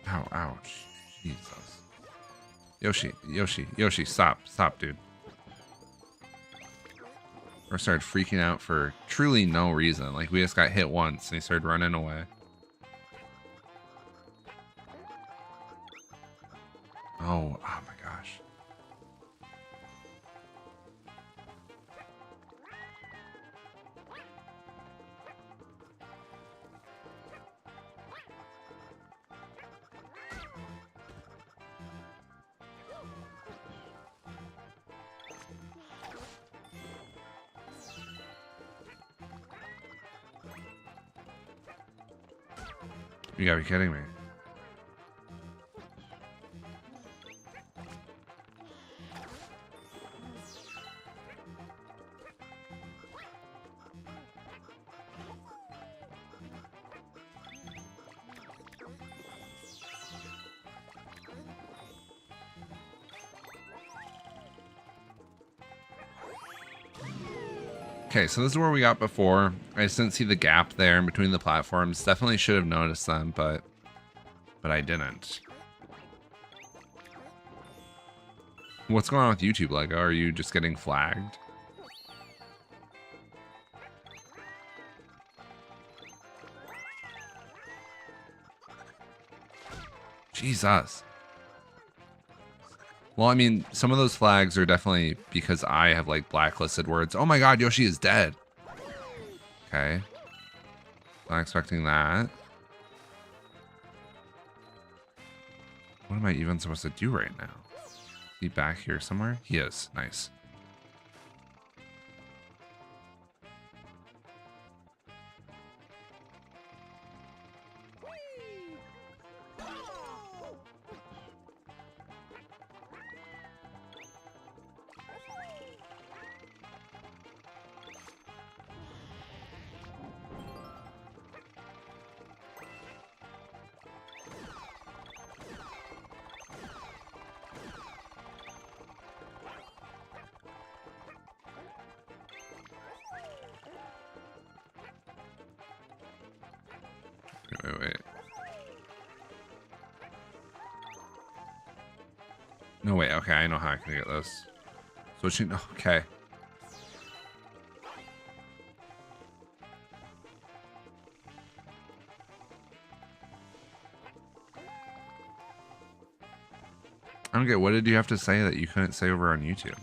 Ow, ouch. Jesus. Yoshi, stop, dude. Or started freaking out for truly no reason. Like, we just got hit once and he started running away. Oh my gosh. You gotta be kidding me. Okay, so this is where we got before. I just didn't see the gap there in between the platforms. Definitely should have noticed them, but I didn't. What's going on with YouTube, Lego? Are you just getting flagged? Jesus. Well, I mean, some of those flags are definitely because I have like blacklisted words. Oh my god, Yoshi is dead. Okay. Not expecting that. What am I even supposed to do right now? Is he back here somewhere? He is. Nice. Wait. No, wait. Okay, I know how I can get those. Switching. Okay. I don't get. What did you have to say that you couldn't say over on YouTube?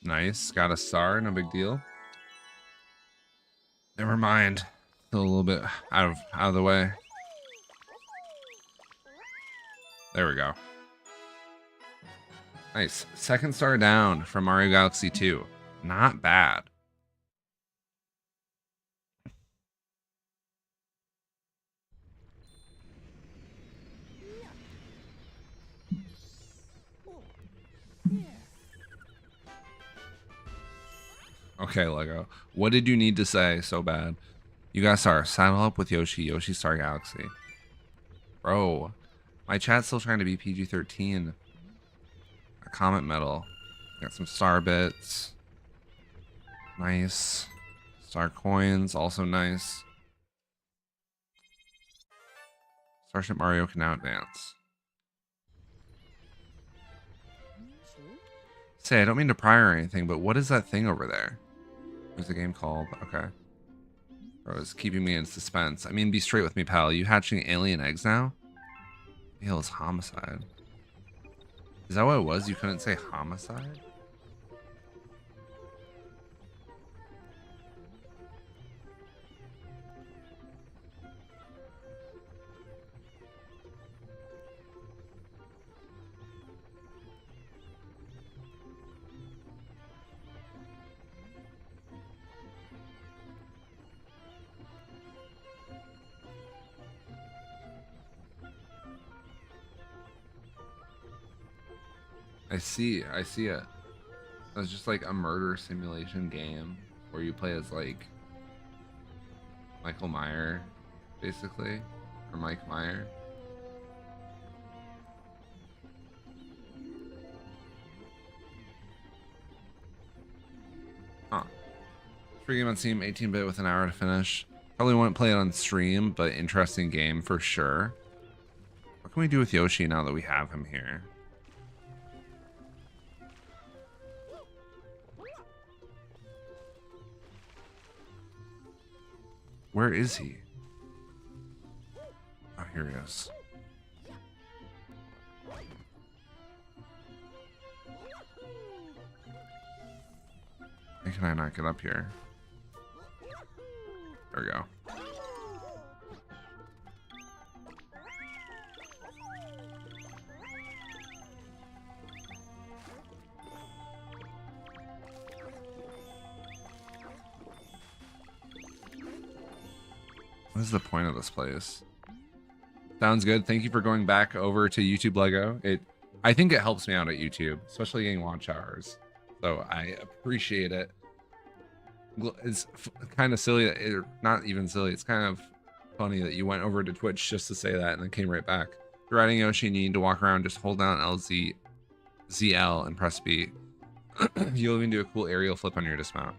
Nice. Got a star. No big deal. Never mind. Still a little bit out of the way. There we go. Nice. Second star down from Mario Galaxy 2. Not bad. Okay, Lego. What did you need to say so bad? You guys are saddle up with Yoshi. Yoshi Star Galaxy. Bro, my chat's still trying to be PG-13. A Comet Medal. Got some star bits. Nice. Star coins, also nice. Starship Mario can now advance. Say, I don't mean to pry or anything, but what is that thing over there? What's the game called? Okay. Bro, it's keeping me in suspense. I mean, be straight with me, pal. You hatching alien eggs now? Hell is homicide. Is that what it was? You couldn't say homicide? I see it. It's just like a murder simulation game where you play as like Michael Meyer, basically, or Mike Meyer. Huh. Free game on Steam, 18-bit with an hour to finish. Probably won't play it on stream, but interesting game for sure. What can we do with Yoshi now that we have him here? Where is he? Oh, here he is. Why can I not get up here? There we go. What is the point of this place? Sounds good. Thank you for going back over to YouTube Lego. I think it helps me out at YouTube, especially getting watch hours. So I appreciate it. It's kind of silly that not even silly. It's kind of funny that you went over to Twitch just to say that and then came right back. If you're riding Yoshi and you need to walk around, just hold down ZL and press B. You'll even do a cool aerial flip on your dismount.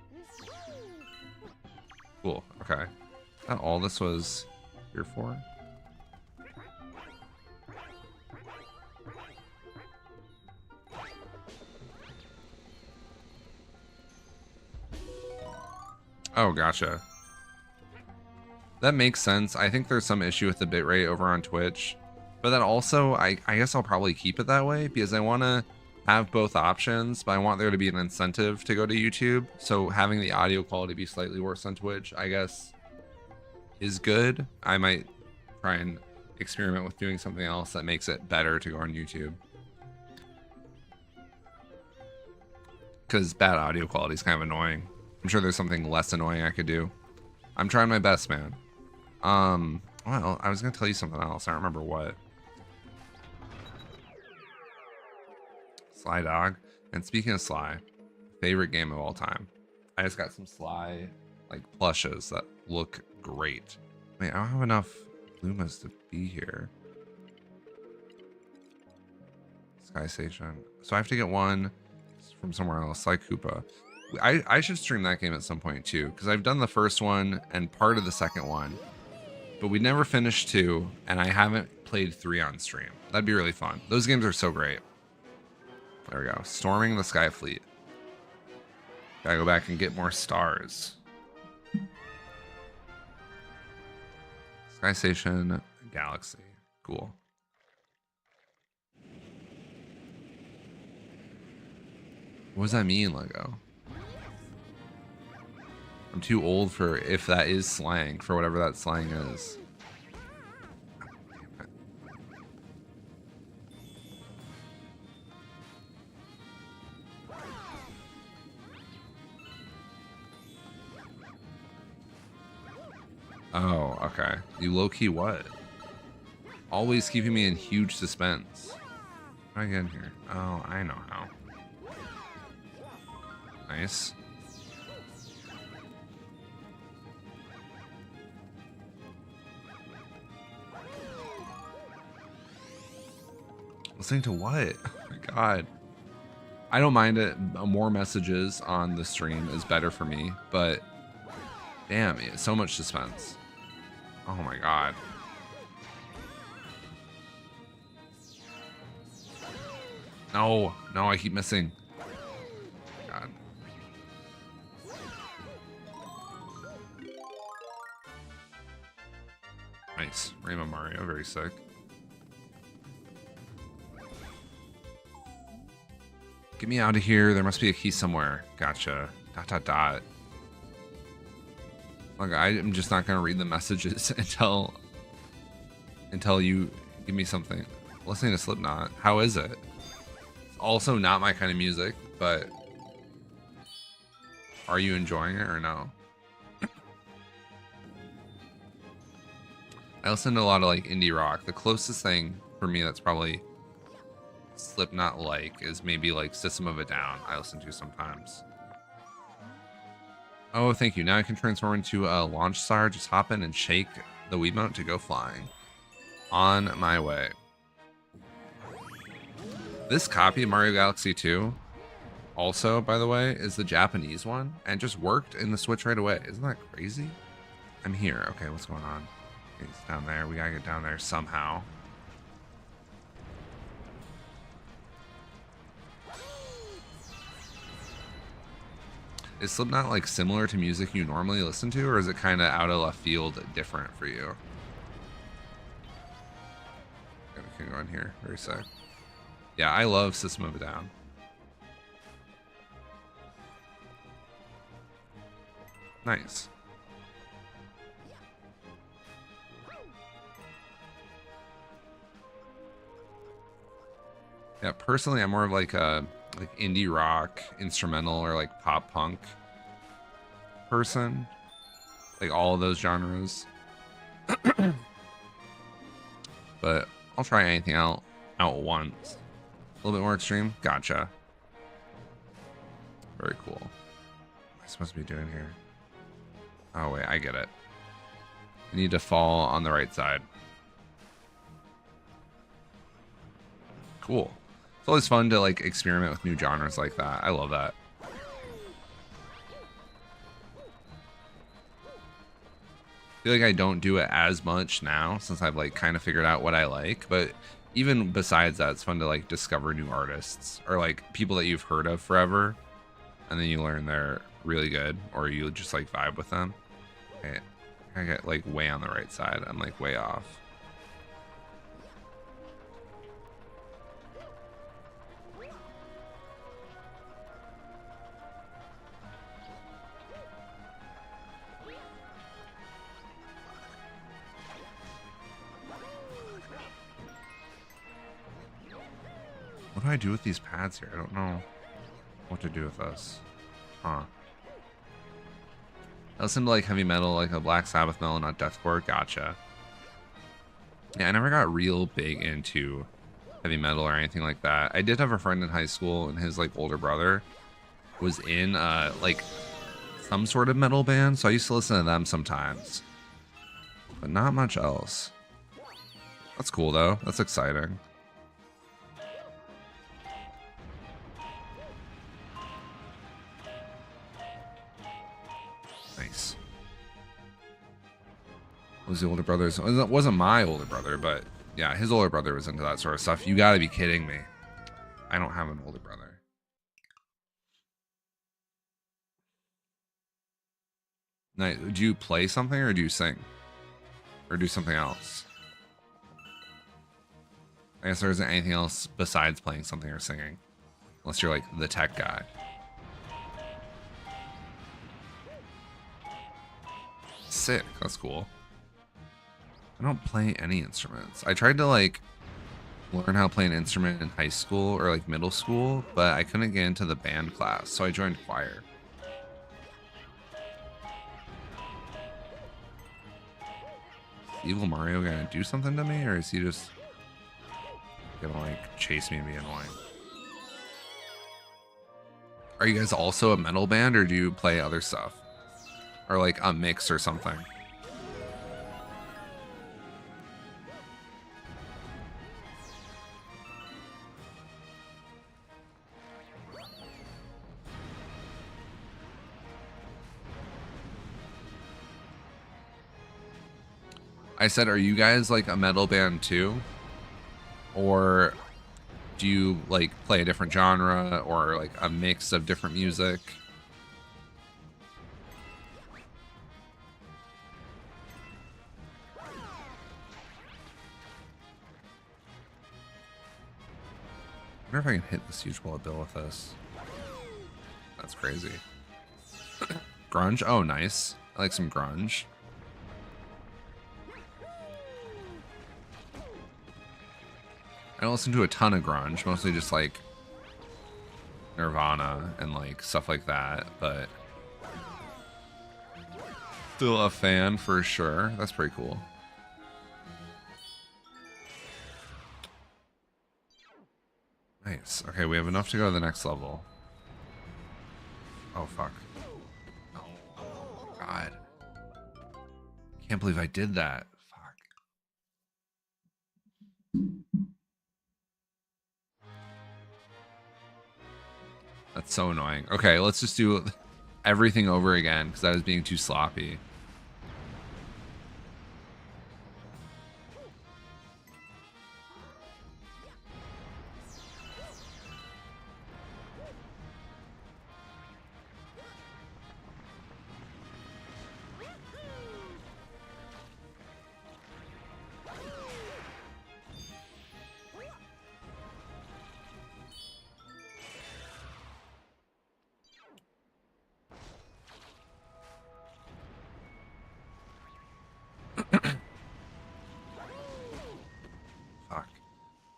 Cool. Okay. Is that all this was here for? Oh, gotcha. That makes sense. I think there's some issue with the bitrate over on Twitch. But then also, I guess I'll probably keep it that way because I want to have both options, but I want there to be an incentive to go to YouTube. So having the audio quality be slightly worse on Twitch, I guess, is good. I might try and experiment with doing something else that makes it better to go on YouTube. Because bad audio quality is kind of annoying. I'm sure there's something less annoying I could do. I'm trying my best, man. Well, I was gonna tell you something else. I don't remember what. Sly Dog. And speaking of Sly, favorite game of all time. I just got some Sly like plushes that look great. Wait, I don't have enough Lumas to be here. Sky Station. So I have to get one from somewhere else, like Koopa. I should stream that game at some point too, because I've done the first one and part of the second one, but we never finished 2, and I haven't played 3 on stream. That'd be really fun. Those games are so great. There we go. Storming the Sky Fleet. Gotta go back and get more stars. Sky Station Galaxy. Cool. What does that mean, Lego? I'm too old for if that is slang, for whatever that slang is. Oh, okay. You low-key what? Always keeping me in huge suspense. How do I get in here? Oh, I know how. Nice. Listening to what? Oh my god. I don't mind it. More messages on the stream is better for me, but damn, so much suspense. Oh my god. No, no, I keep missing. God. Nice. Rainbow Mario, very sick. Get me out of here. There must be a key somewhere. Gotcha. ... Look, I'm just not gonna read the messages until you give me something. Listening to Slipknot. How is it? It's also not my kind of music, but are you enjoying it or no? I listen to a lot of like indie rock. The closest thing for me that's probably Slipknot like is maybe like System of a Down. I listen to sometimes. Oh, thank you. Now I can transform into a launch star. Just hop in and shake the Wiimote to go flying. On my way. This copy of Mario Galaxy 2 also, by the way, is the Japanese one and just worked in the Switch right away. Isn't that crazy? I'm here. Okay, what's going on? Okay, it's down there. We gotta get down there somehow. Is Slipknot like similar to music you normally listen to, or is it kind of out of left field different for you? Okay, we can go in here. Very sick. Yeah, I love System of a Down. Nice. Yeah, personally, I'm more of like a indie rock, instrumental, or like pop punk person. Like all of those genres. But I'll try anything out once. A little bit more extreme. Gotcha. Very cool. What am I supposed to be doing here? Oh wait, I get it. I need to fall on the right side. Cool. It's always fun to like experiment with new genres like that. I love that. I feel like I don't do it as much now since I've like kind of figured out what I like, but even besides that, it's fun to like discover new artists or like people that you've heard of forever, and then you learn they're really good or you just like vibe with them. Okay, I get like way on the right side. I'm like way off. What do I do with these pads here? I don't know what to do with this. Huh. I listen to like heavy metal, like a Black Sabbath metal, not deathcore. Gotcha. Yeah, I never got real big into heavy metal or anything like that. I did have a friend in high school, and his like older brother was in like some sort of metal band, so I used to listen to them sometimes, but not much else. That's cool though. That's exciting. Nice. Was the older brother's? It wasn't my older brother, but yeah, his older brother was into that sort of stuff. You gotta be kidding me. I don't have an older brother. Now, do you play something or do you sing? Or do something else? I guess there isn't anything else besides playing something or singing. Unless you're like the tech guy. Sick, that's cool. I don't play any instruments. I tried to like learn how to play an instrument in high school or like middle school, but I couldn't get into the band class, so I joined choir. Evil Mario gonna do something to me, or is he just gonna like chase me and be annoying? Are you guys also a metal band, or do you play other stuff? Or like a mix or something? I said, are you guys like a metal band too? Or do you like play a different genre or like a mix of different music? I wonder if I can hit this huge bullet bill with this. That's crazy. Grunge? Oh, nice. I like some grunge. I don't listen to a ton of grunge, mostly just like Nirvana and like stuff like that, but still a fan for sure. That's pretty cool. Nice. Okay, we have enough to go to the next level. Oh, fuck. Oh, God. Can't believe I did that. Fuck. That's so annoying. Okay, let's just do everything over again because I was being too sloppy.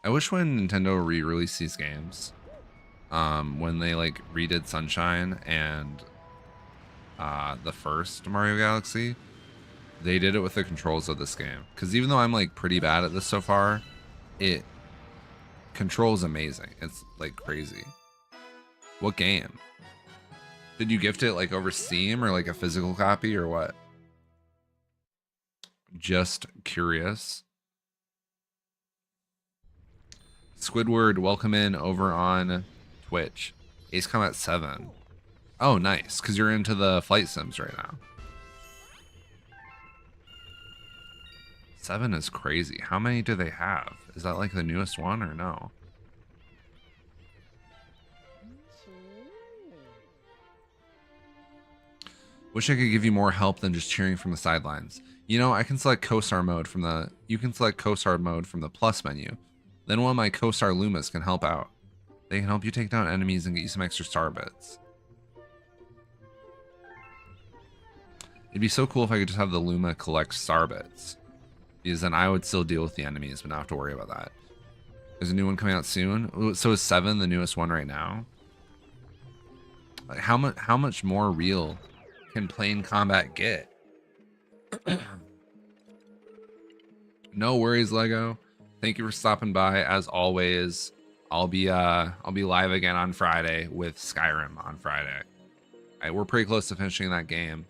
I wish when Nintendo re-released these games, when they like redid Sunshine and the first Mario Galaxy, they did it with the controls of this game. Because even though I'm like pretty bad at this so far, it controls amazing. It's like crazy. What game? Did you gift it like over Steam or like a physical copy or what? Just curious. Squidward, welcome in over on Twitch. Ace Combat 7. Oh, nice, because you're into the flight sims right now. 7 is crazy. How many do they have? Is that like the newest one or no? Wish I could give you more help than just cheering from the sidelines. You know, I can select co-star mode from the... You can select co-star mode from the plus menu. Then one of my co-star Lumas can help out. They can help you take down enemies and get you some extra star bits. It'd be so cool if I could just have the Luma collect star bits. Because then I would still deal with the enemies, but not have to worry about that. There's a new one coming out soon. So is 7 the newest one right now? Like how much more real can plane combat get? No worries, Lego. Thank you for stopping by. As always, I'll be live again on Friday with Skyrim on Friday. We're pretty close to finishing that game.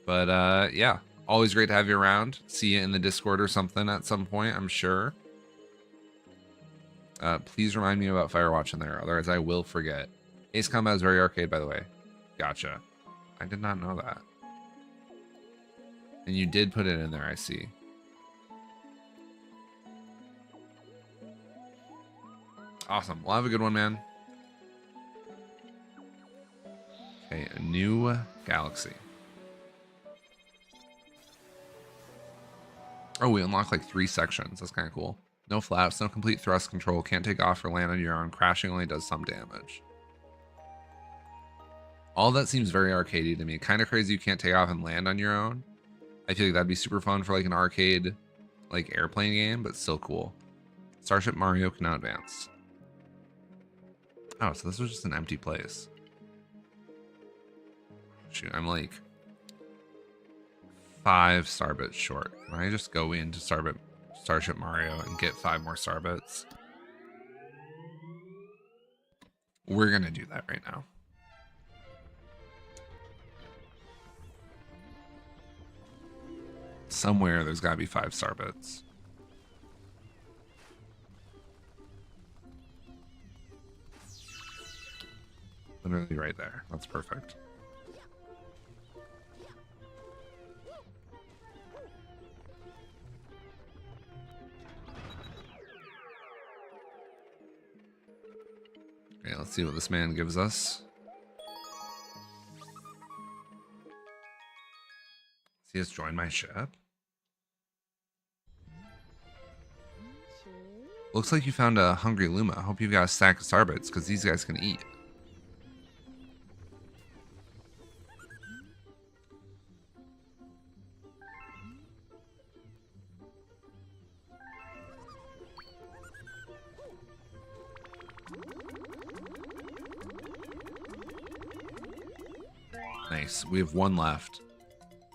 But yeah, always great to have you around. See you in the Discord or something at some point, I'm sure. Please remind me about Firewatch in there, otherwise I will forget. Ace Combat is very arcade, by the way. Gotcha. I did not know that. And you did put it in there, I see. Awesome. Well, have a good one, man. Okay, a new galaxy. Oh, we unlocked like 3 sections. That's kind of cool. No flaps, no complete thrust control, can't take off or land on your own. Crashing only does some damage. All that seems very arcadey to me. Kind of crazy you can't take off and land on your own. I feel like that'd be super fun for like an arcade, like airplane game, but still cool. Starship Mario can now advance. Oh, so this was just an empty place. Shoot, I'm like 5 Starbits short. Can I just go into Starship Mario and get 5 more Starbits? We're gonna do that right now. Somewhere there's gotta be 5 Starbits. Literally right there. That's perfect. Okay, let's see what this man gives us. He has joined my ship. Looks like you found a hungry Luma. Hope you've got a stack of Starbits, because these guys can eat. Nice. We have 1 left.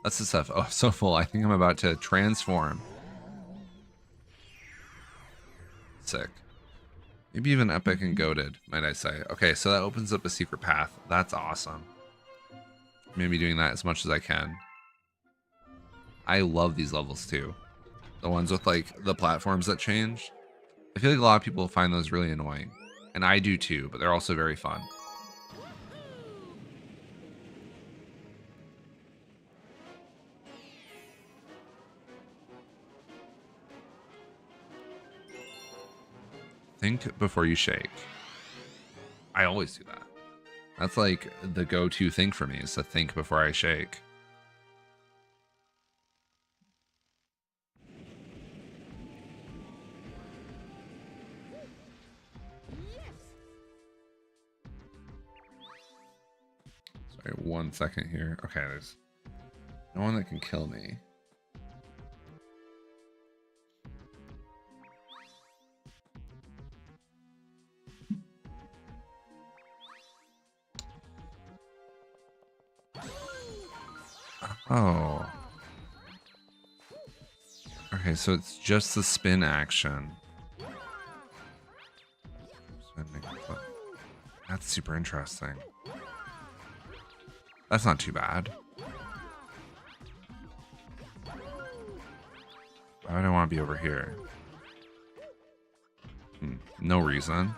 That's the stuff. Oh, so full. I think I'm about to transform. Sick. Maybe even epic and goated, might I say. Okay, so that opens up a secret path. That's awesome. Maybe doing that as much as I can. I love these levels too. The ones with like the platforms that change. I feel like a lot of people find those really annoying. And I do too, but they're also very fun. Think before you shake. I always do that. That's like the go-to thing for me, is to think before I shake. Sorry, 1 second here. Okay, there's no one that can kill me. Oh. Okay, so it's just the spin action. That's super interesting. That's not too bad. Why would I want to be over here? No reason.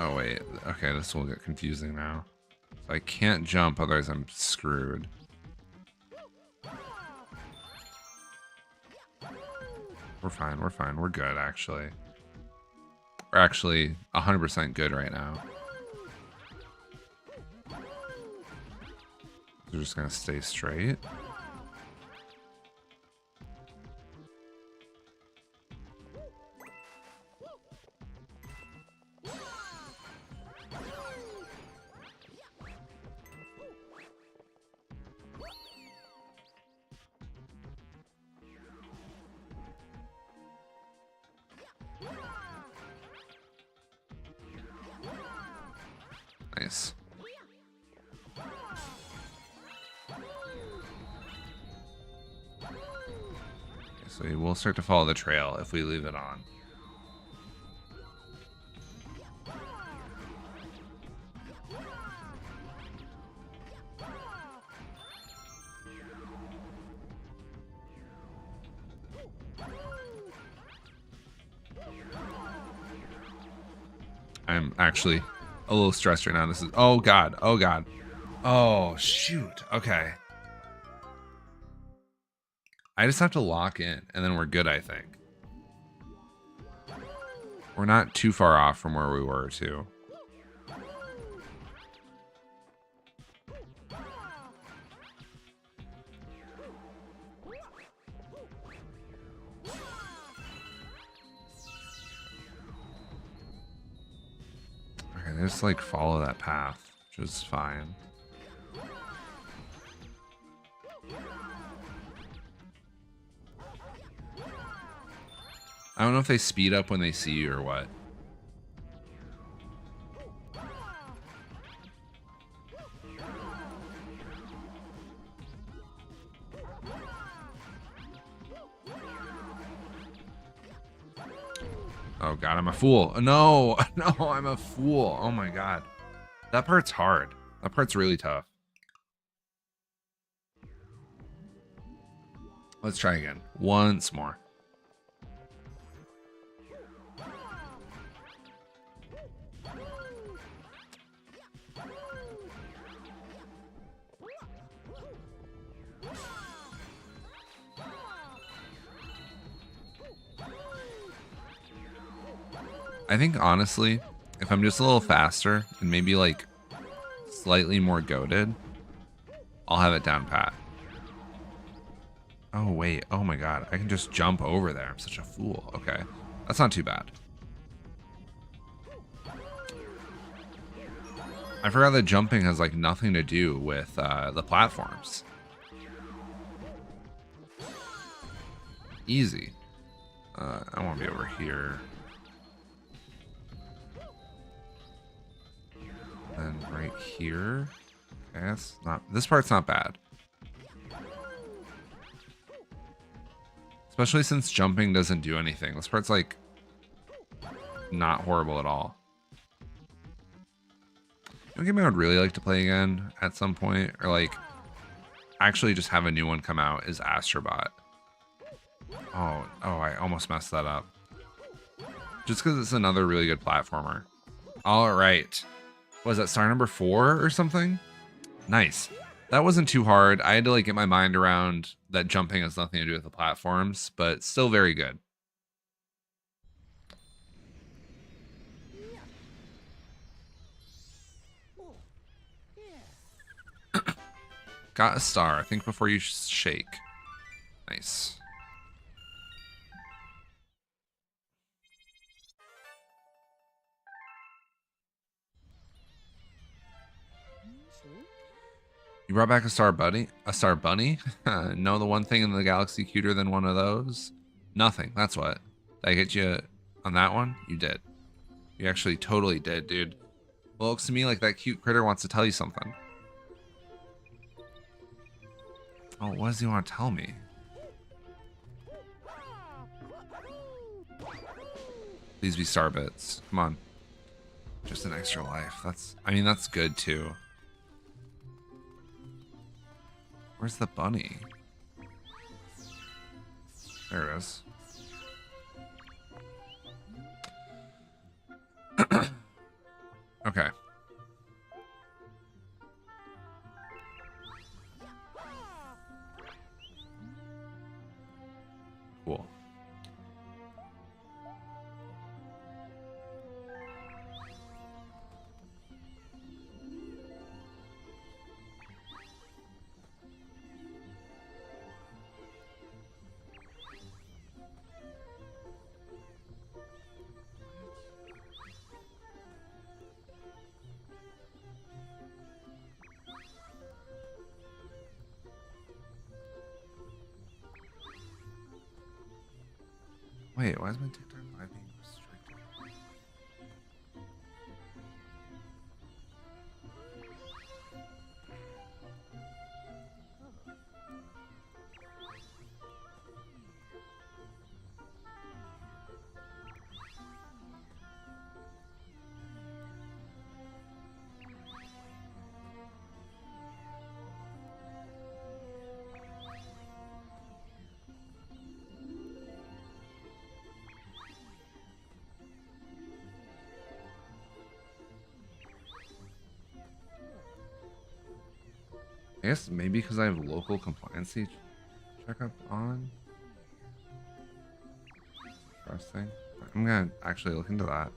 Oh wait, okay, this will get confusing now. So I can't jump, otherwise I'm screwed. We're fine, we're good actually. We're actually 100% good right now. We're just gonna stay straight. Nice. So we will start to follow the trail if we leave it on. I'm actually a little stressed right now. This is, oh god, oh god. Oh shoot, okay. I just have to lock in and then we're good, I think. We're not too far off from where we were too. Okay, just like follow that path, which is fine. I don't know if they speed up when they see you or what. Oh god, I'm a fool. No, no, I'm a fool. Oh my god. That part's hard. That part's really tough. Let's try again. Once more. I think honestly, if I'm just a little faster and maybe like slightly more goated, I'll have it down pat. Oh wait, oh my god, I can just jump over there. I'm such a fool. Okay, that's not too bad. I forgot that jumping has like nothing to do with the platforms. Easy. I want to be over here. Then right here. Okay, that's not. This part's not bad. Especially since jumping doesn't do anything. This part's like not horrible at all. You know, game I would really like to play again at some point, or like actually just have a new one come out, is Astrobot. Oh, I almost messed that up. Just because it's another really good platformer. All right. Was that star number 4 or something? Nice. That wasn't too hard. I had to like get my mind around that jumping has nothing to do with the platforms, but still very good. Got a star. I think before you shake. Nice. You brought back a star bunny? A star bunny? No, the one thing in the galaxy cuter than one of those? Nothing. That's what. Did I get you on that one? You did. You actually totally did, dude. Well, it looks to me like that cute critter wants to tell you something. Oh, what does he want to tell me? Please be star bits. Come on. Just an extra life. I mean, that's good too. Where's the bunny? There it is. Okay. Cool. Wait, why is my TikTok live being restricted? I guess maybe because I have local compliancy checkup on. Interesting. I'm gonna actually look into that.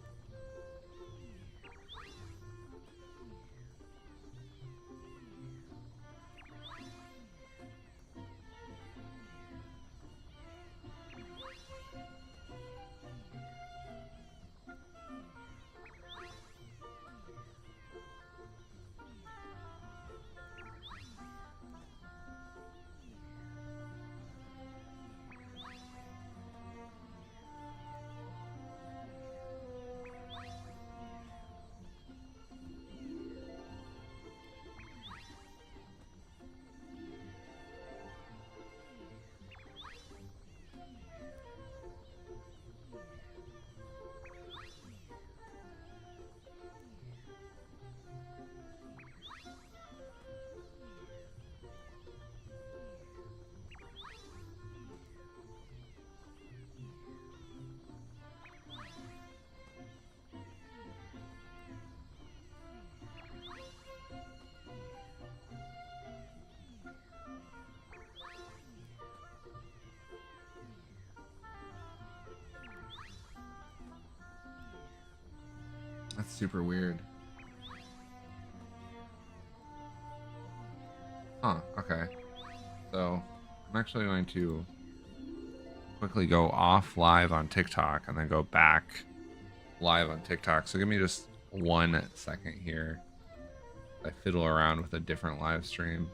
super weird. Huh, okay. So I'm actually going to quickly go off live on TikTok and then go back live on TikTok. So give me just 1 second here. I fiddle around with a different live stream.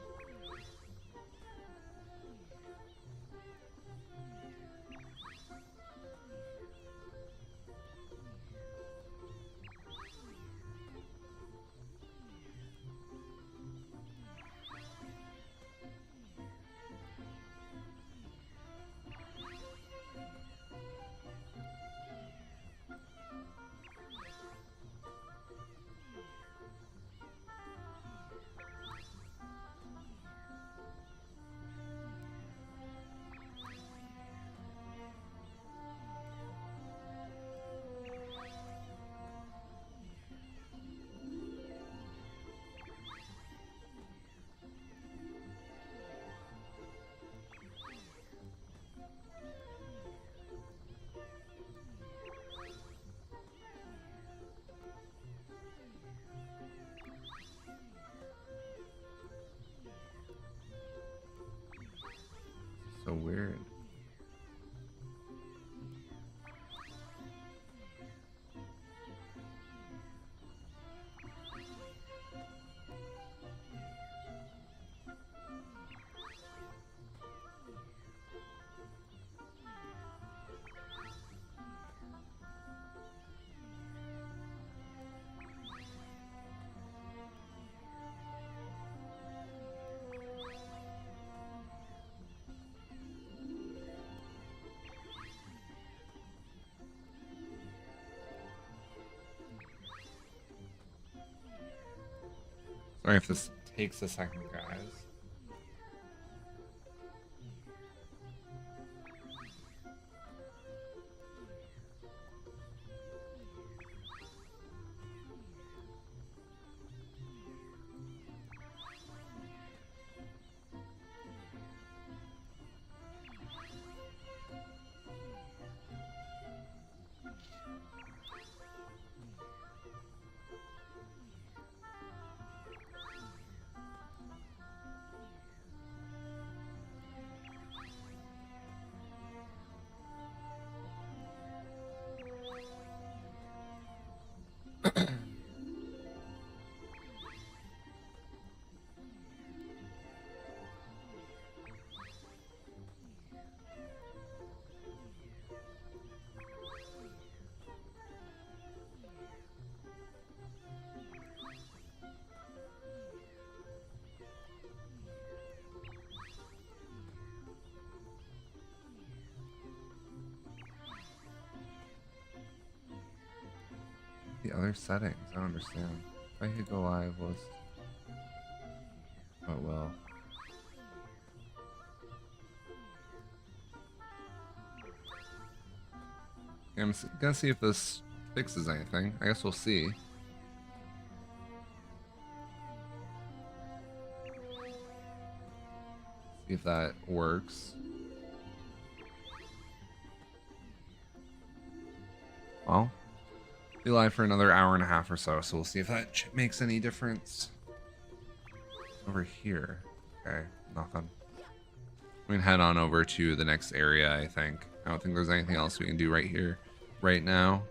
So weird. Sorry if this takes a second, guys. The other settings, I don't understand. If I hit go live, list. Oh well. I'm gonna see if this fixes anything. I guess we'll see. See if that works. Well, be live for another hour and a half or so, so we'll see if that makes any difference. Over here. Okay, nothing. We can head on over to the next area, I think. I don't think there's anything else we can do right here, right now.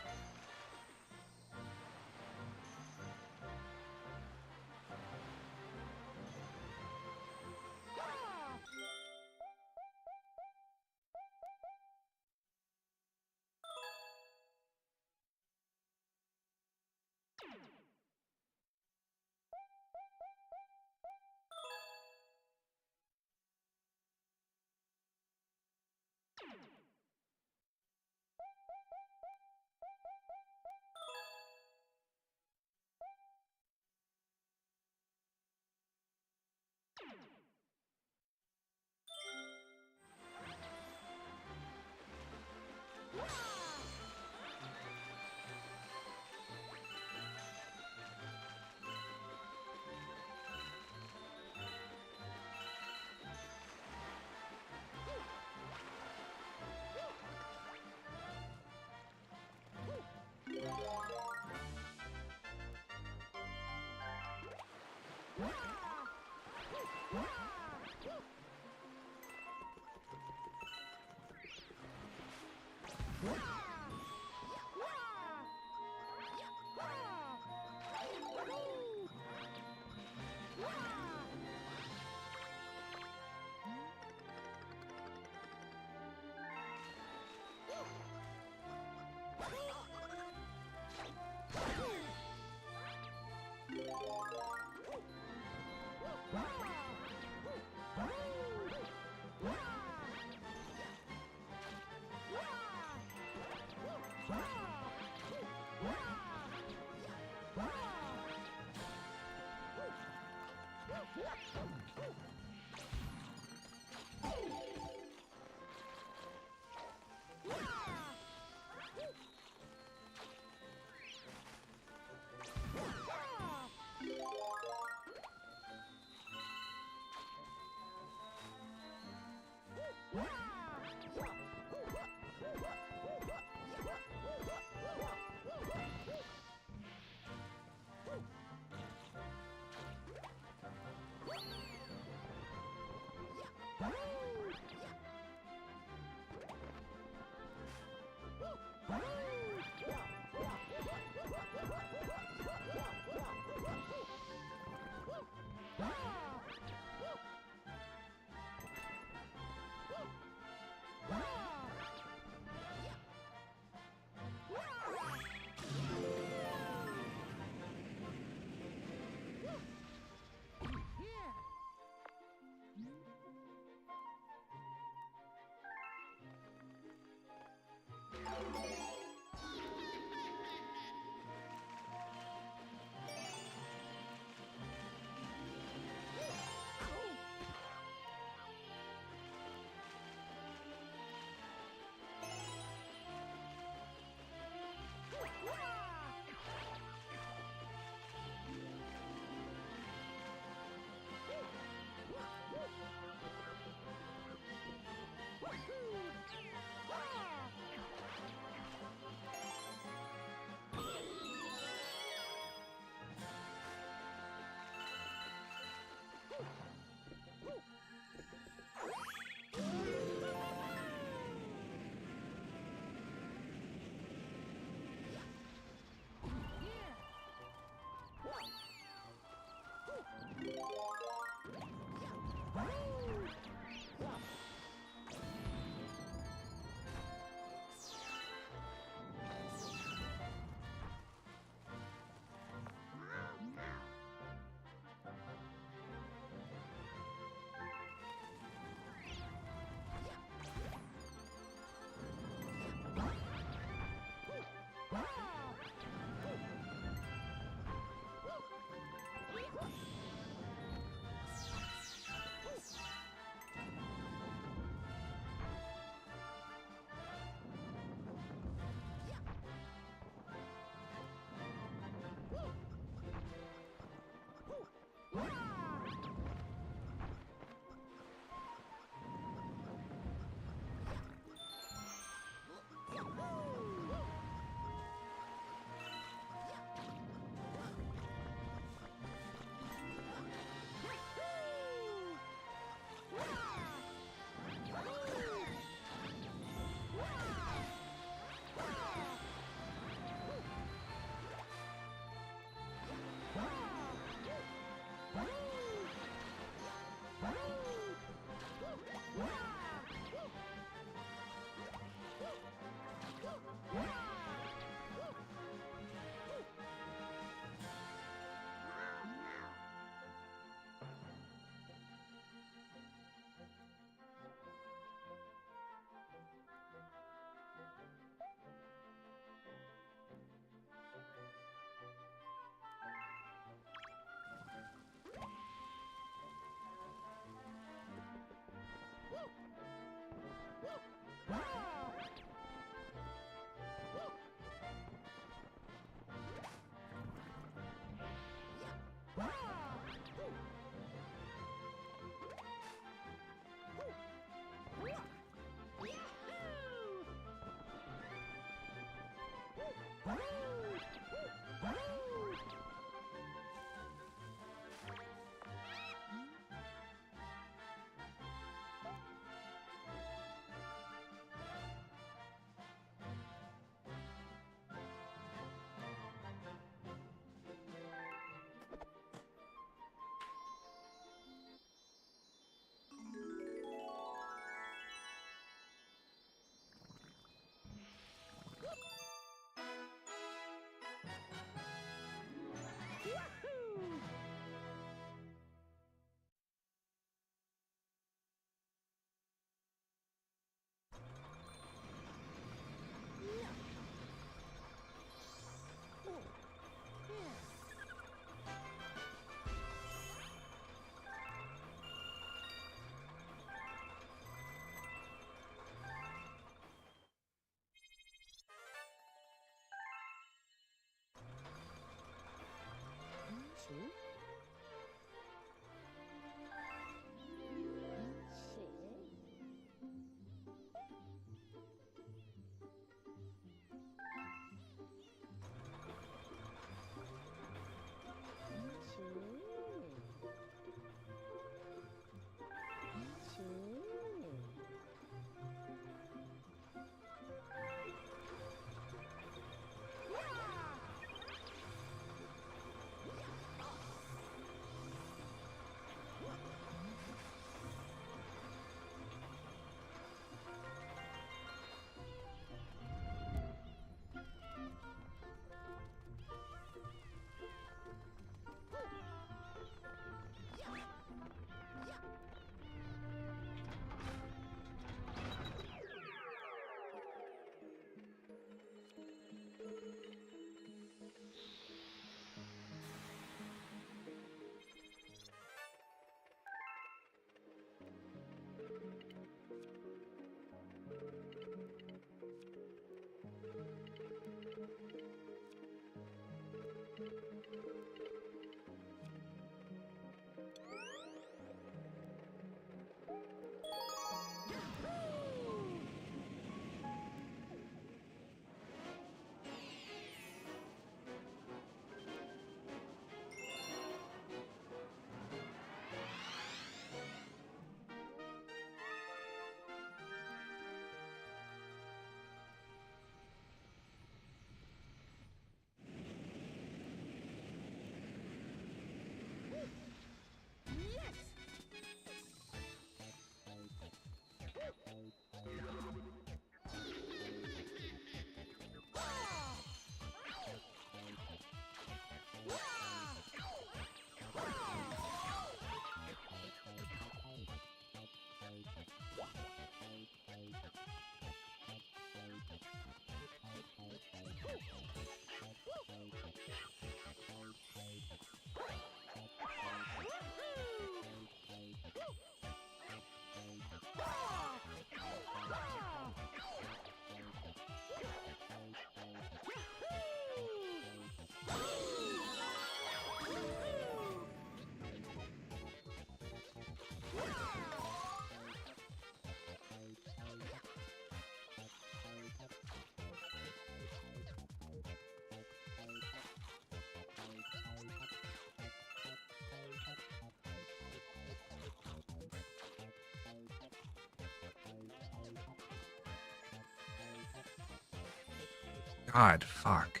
God, fuck.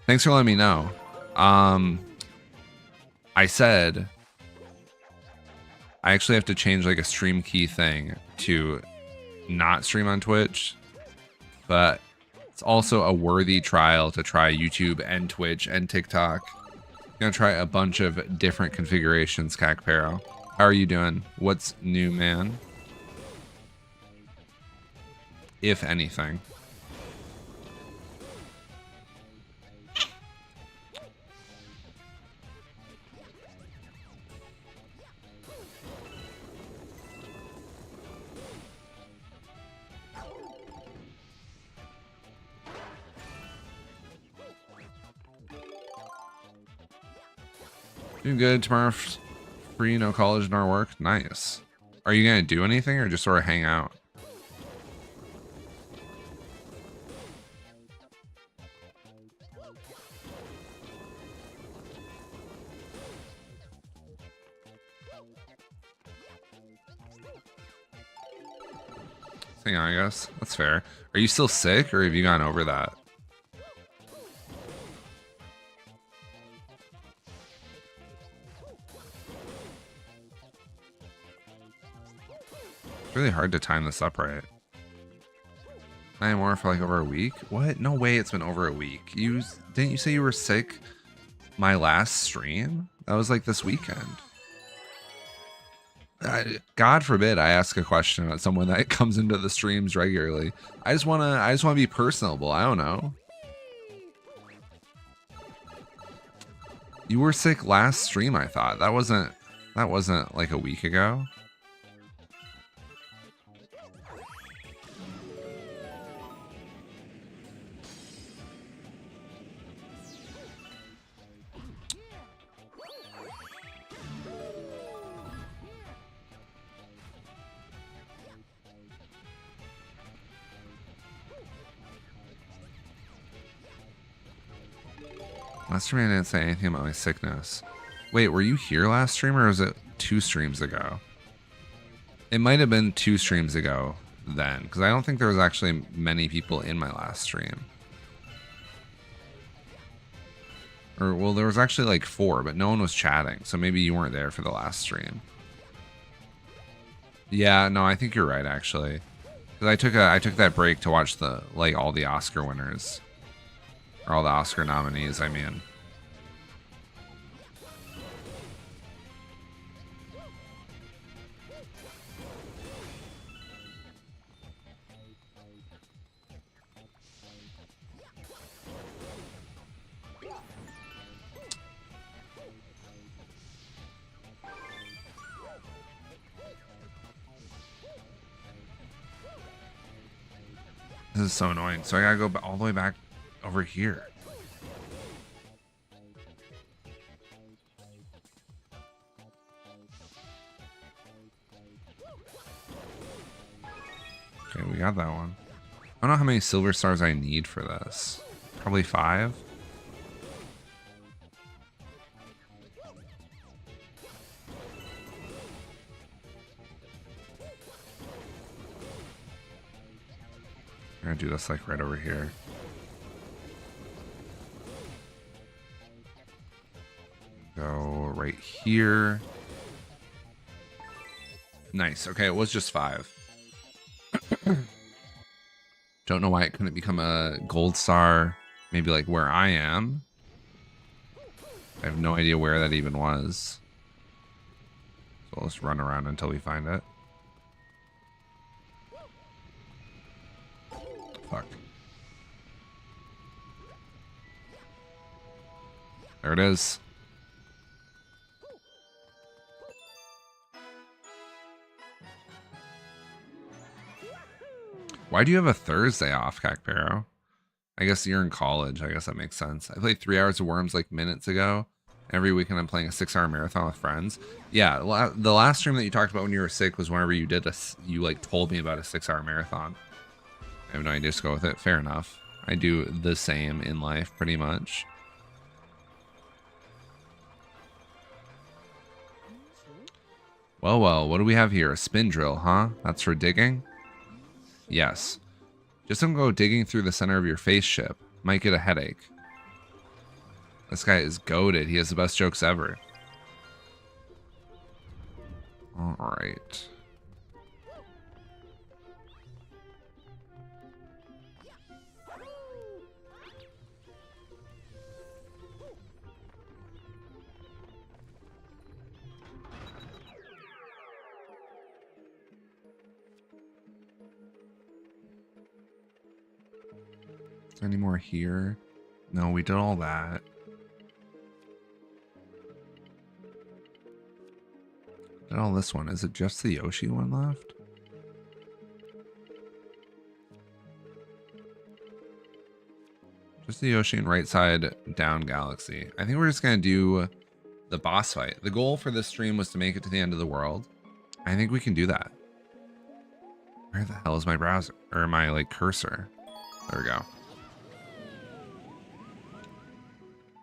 Thanks for letting me know. I said I actually have to change like a stream key thing to not stream on Twitch, but it's also a worthy trial to try YouTube and Twitch and TikTok. I'm gonna try a bunch of different configurations, Cacpero. How are you doing? What's new, man? If anything. Doing good. Tomorrow, free, no college nor work. Nice. Are you gonna do anything or just sort of hang out? Hang on, I guess. That's fair. Are you still sick or have you gone over that? It's really hard to time this up right. 9 more for like over a week? What? No way it's been over a week. Didn't you say you were sick my last stream? That was like this weekend. God forbid I ask a question at someone that comes into the streams regularly. I just wanna be personable. I don't know. You were sick last stream, I thought. That wasn't like a week ago. Last stream I didn't say anything about my sickness. Wait, were you here last stream or was it 2 streams ago? It might have been 2 streams ago then, because I don't think there was actually many people in my last stream. Or, well, there was actually like 4, but no one was chatting, so maybe you weren't there for the last stream. Yeah, no, I think you're right, actually. Because I took that break to watch all the Oscar winners. Or all the Oscar nominees, I mean. This is so annoying. So I gotta go all the way back over here. Okay, we got that one. I don't know how many silver stars I need for this. Probably 5. I'm gonna do this like right over here. Go right here. Nice. Okay, it was just 5. Don't know why it couldn't become a gold star. Maybe like where I am. I have no idea where that even was. So let's run around until we find it. Fuck. There it is. Why do you have a Thursday off, Cacpero? I guess you're in college. I guess that makes sense. I played 3 hours of Worms like minutes ago. Every weekend I'm playing a 6-hour marathon with friends. Yeah, the last stream that you talked about when you were sick was whenever you did you like told me about a 6-hour marathon. I have no idea, just go with it. Fair enough. I do the same in life pretty much. Well, what do we have here? A spin drill, huh? That's for digging? Yes. Just don't go digging through the center of your face, ship. Might get a headache. This guy is goated. He has the best jokes ever. Alright. Any more here? No, we did all that. Did all this one. Is it just the Yoshi one left? Just the Yoshi and right side down galaxy. I think we're just going to do the boss fight. The goal for this stream was to make it to the end of the world. I think we can do that. Where the hell is my browser? Or my like cursor? There we go.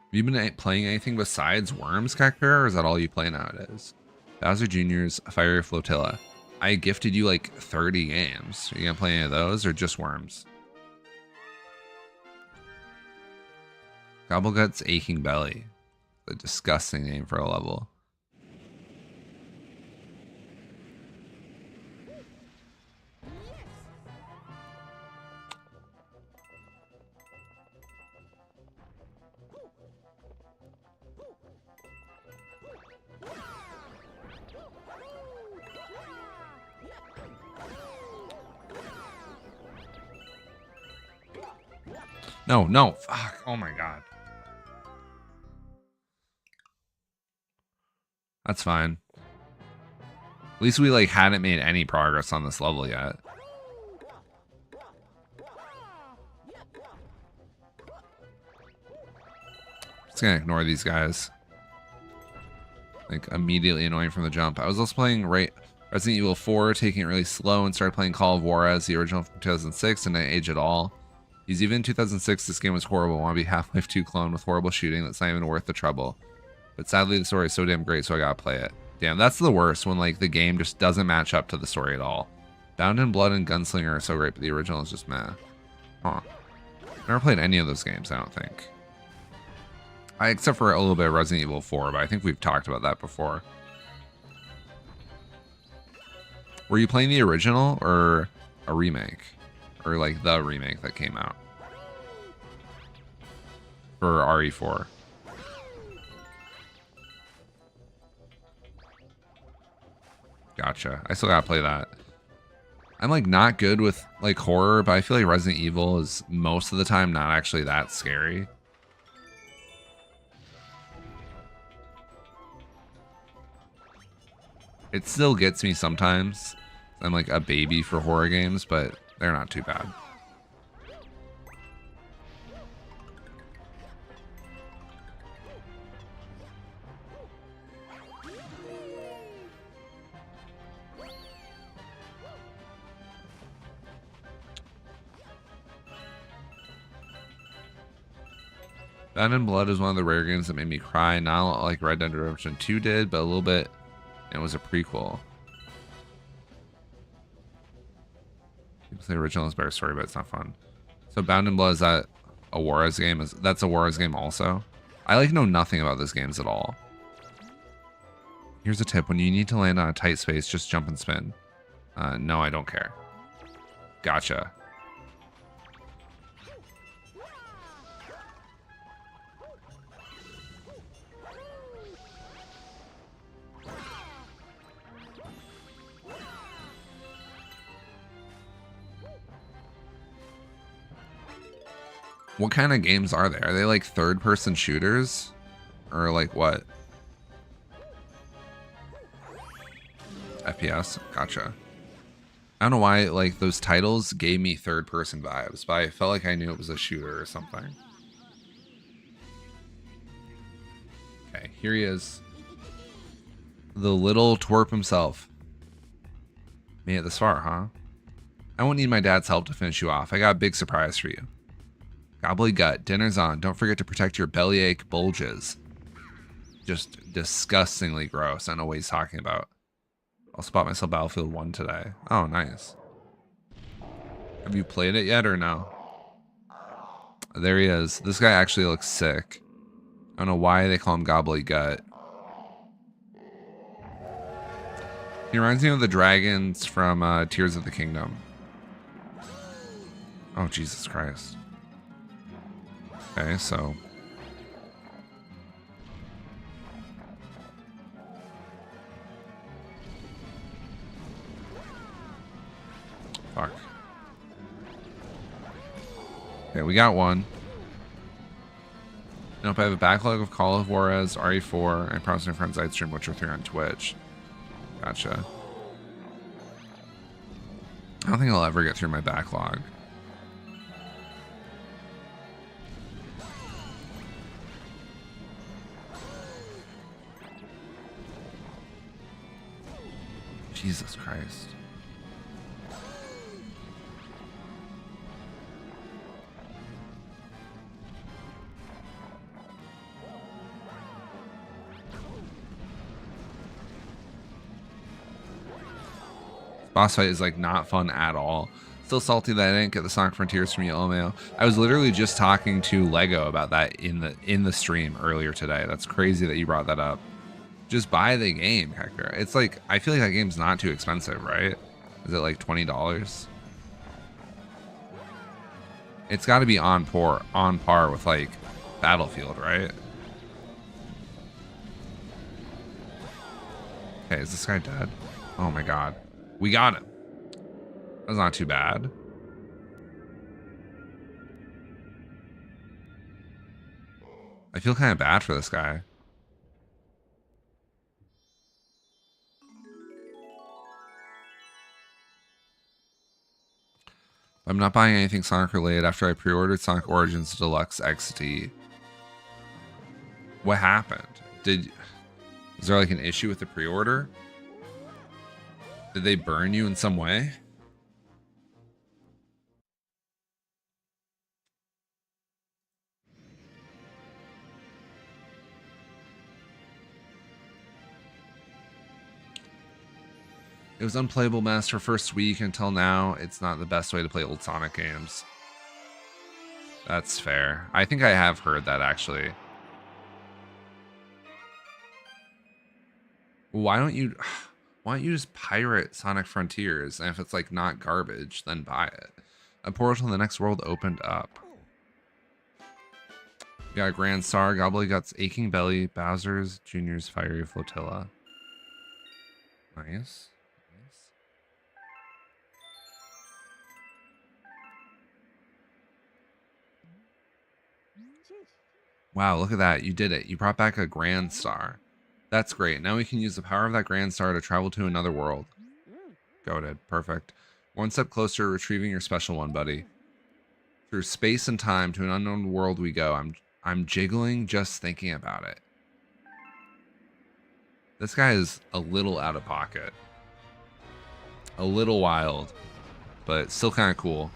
Have you been playing anything besides Worms, Cacpera, or is that all you play nowadays? Bowser Jr.'s Fiery Flotilla. I gifted you like 30 games. Are you gonna play any of those or just Worms? Gobblegut's Aching Belly. A disgusting name for a level. No, fuck. Oh my god. That's fine. At least we like hadn't made any progress on this level yet. Just gonna ignore these guys. Like immediately annoying from the jump. I was also playing Resident Evil 4, taking it really slow, and started playing Call of War as the original from 2006, and didn't age at all. He's even in 2006, this game was horrible. I want to be Half-Life 2 clone with horrible shooting that's not even worth the trouble. But sadly, the story is so damn great, so I gotta play it. Damn, that's the worst, when like the game just doesn't match up to the story at all. Bound in Blood and Gunslinger are so great, but the original is just meh. Huh. Never played any of those games, I don't think. Except for a little bit of Resident Evil 4, but I think we've talked about that before. Were you playing the original or a remake? Or like the remake that came out? For RE4. Gotcha. I still gotta play that. I'm like not good with like horror, but I feel like Resident Evil is most of the time not actually that scary. It still gets me sometimes. I'm like a baby for horror games, but they're not too bad. Bound in Blood is one of the rare games that made me cry. Not like Red Dead Redemption 2 did, but a little bit. It was a prequel. People say the original is a better story, but it's not fun. So Bound in Blood, is that a Juarez game? That's a Juarez game also? I like know nothing about those games at all. Here's a tip. When you need to land on a tight space, just jump and spin. No, I don't care. Gotcha. What kind of games are they? Are they like third-person shooters? Or like what? FPS? Gotcha. I don't know why like those titles gave me third-person vibes, but I felt like I knew it was a shooter or something. Okay, here he is. The little twerp himself. Made it this far, huh? I won't need my dad's help to finish you off. I got a big surprise for you. Gobbly gut, dinner's on. Don't forget to protect your bellyache bulges. Just disgustingly gross. I know what he's talking about. I'll spot myself Battlefield 1 today. Oh, nice. Have you played it yet or no? There he is. This guy actually looks sick. I don't know why they call him Gobbly gut. He reminds me of the dragons from Tears of the Kingdom. Oh, Jesus Christ. Okay, so fuck. Okay, we got one. Nope, I have a backlog of Call of Juarez, RE4, and Promising Friends I'd stream Witcher 3 on Twitch. Gotcha. I don't think I'll ever get through my backlog. Jesus Christ. Boss fight is like not fun at all. Still salty that I didn't get the Sonic Frontiers from Yellow Mail. I was literally just talking to Lego about that in the stream earlier today. That's crazy that you brought that up. Just buy the game, Hector. It's like, I feel like that game's not too expensive, right? Is it like $20? It's got to be on par with like Battlefield, right? Okay, is this guy dead? Oh my god. We got him. That's not too bad. I feel kind of bad for this guy. I'm not buying anything Sonic related after I pre-ordered Sonic Origins Deluxe XD. What happened? Is there like an issue with the pre-order? Did they burn you in some way? It was unplayable master first week until now. It's not the best way to play old Sonic games. That's fair. I think I have heard that actually. Why don't you just pirate Sonic Frontiers? And if it's like not garbage, then buy it. A portal to the next world opened up. We got Grand Star, Gobblegut's Aching Belly, Bowser's Jr.'s Fiery Flotilla. Nice. Wow, look at that. You did it. You brought back a Grand Star. That's great. Now we can use the power of that Grand Star to travel to another world. Goated. Perfect. One step closer to retrieving your special one, buddy. Through space and time to an unknown world we go. I'm jiggling just thinking about it. This guy is a little out of pocket. A little wild, but still kind of cool.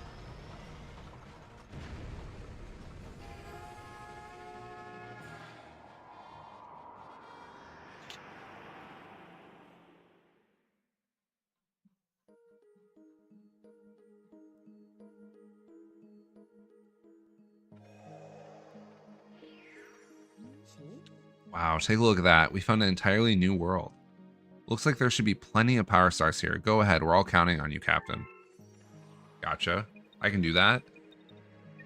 Wow, take a look at that. We found an entirely new world. Looks like there should be plenty of power stars here. Go ahead, we're all counting on you, Captain. Gotcha. I can do that.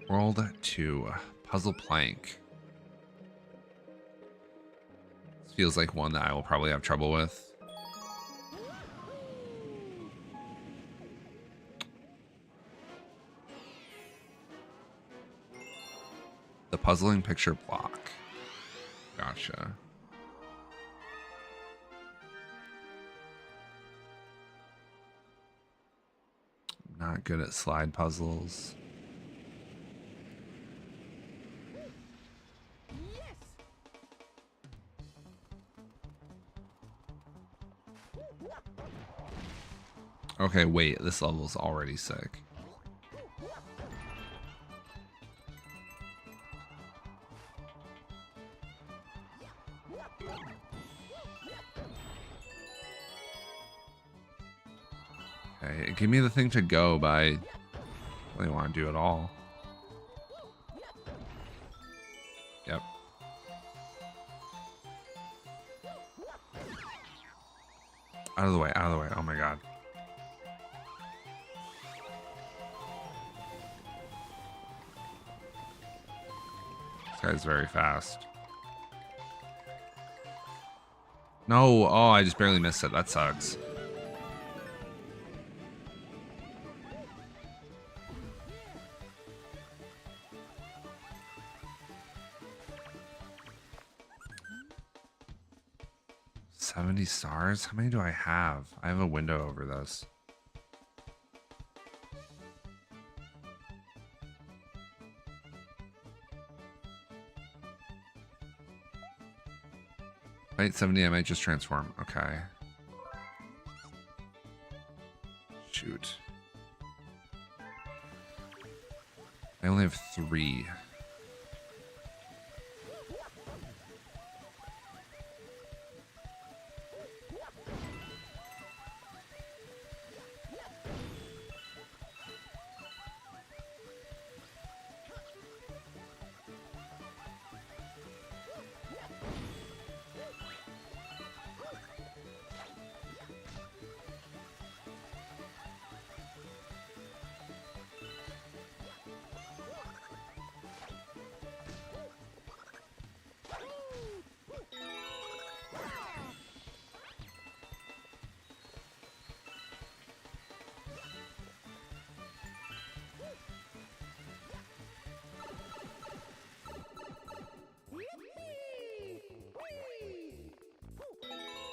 World 2. Puzzle plank. This feels like one that I will probably have trouble with. The puzzling picture block. Gotcha. Not good at slide puzzles. Okay, wait, this level's already sick. Okay, give me the thing to go, but I really want to do it all. Yep. Out of the way, out of the way. Oh my god. This guy's very fast. No, oh, I just barely missed it. That sucks. Stars? How many do I have? I have a window over this. Right, 70, I might just transform. Okay. Shoot. I only have 3.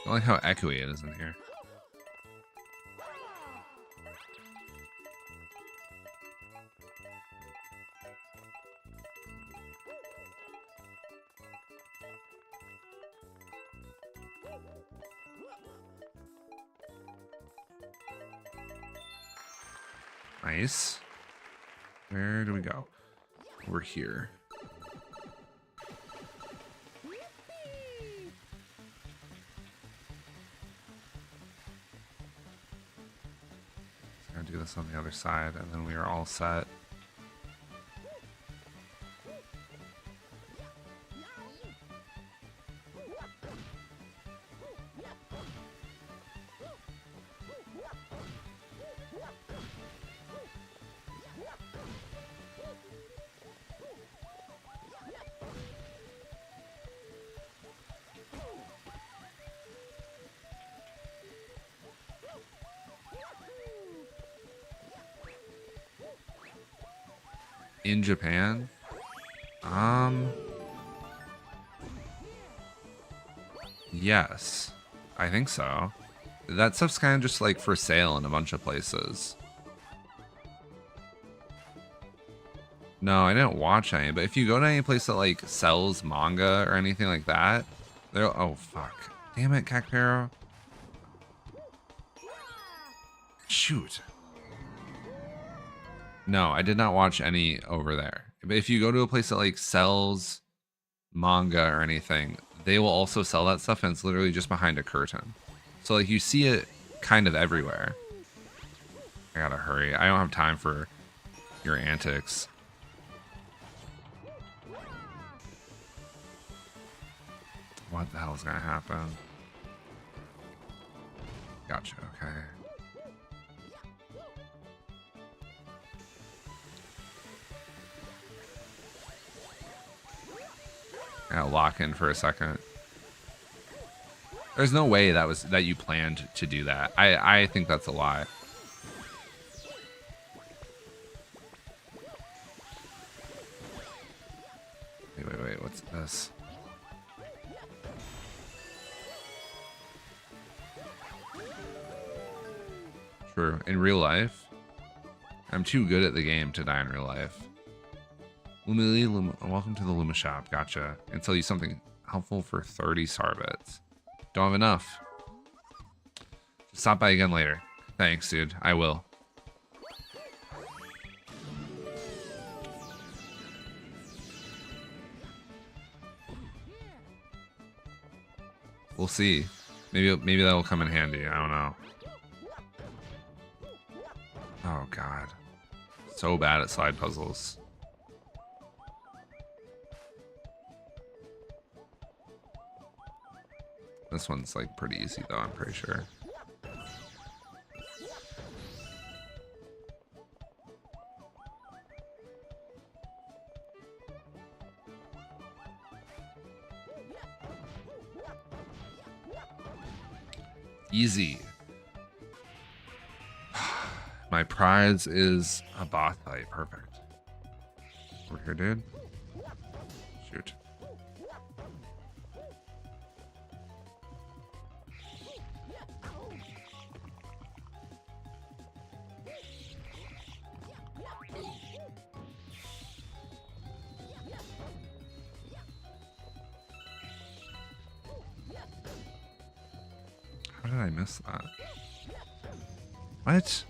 I like how echoey it is in here. Nice. Where do we go? We're here. Gonna do this on the other side, and then we are all set. In Japan? Yes. I think so. That stuff's kind of just like for sale in a bunch of places. No, I didn't watch any, but if you go to any place that like sells manga or anything like that, they'll, oh fuck. Damn it, Kakpero. Shoot. No, I did not watch any over there. But if you go to a place that like sells manga or anything, they will also sell that stuff, and it's literally just behind a curtain. So like you see it kind of everywhere. I gotta hurry. I don't have time for your antics. What the hell is gonna happen? Gotcha, okay. I gotta lock in for a second. There's no way that you planned to do that. I think that's a lie. Wait, what's this? True. In real life, I'm too good at the game to die in real life. Welcome to the Luma shop. Gotcha. And sell you something helpful for 30 star bits. Don't have enough. Stop by again later. Thanks, dude. I will. We'll see. Maybe that'll come in handy. I don't know. Oh god. So bad at slide puzzles. This one's like pretty easy though, I'm pretty sure. Easy. My prize is a boss fight. Perfect. Over here, dude. Shoot. How did I miss that? What?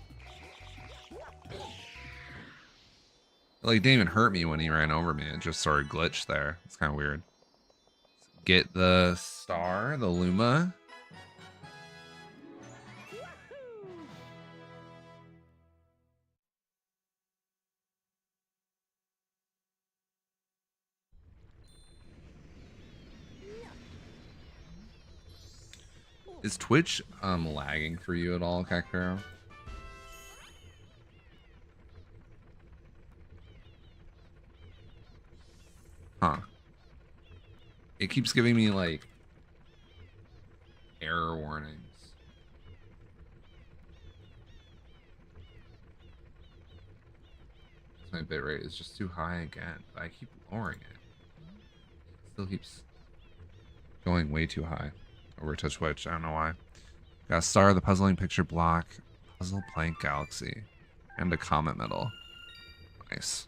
It like didn't even hurt me when he ran over me. It just sort of glitched there. It's kind of weird. Get the star, the Luma. Is Twitch lagging for you at all, Kakaro? Huh. It keeps giving me like error warnings. My bitrate is just too high again, but I keep lowering it. It still keeps going way too high over to Twitch. I don't know why. Got a star, the puzzling picture block, puzzle plank galaxy, and a comet medal. Nice.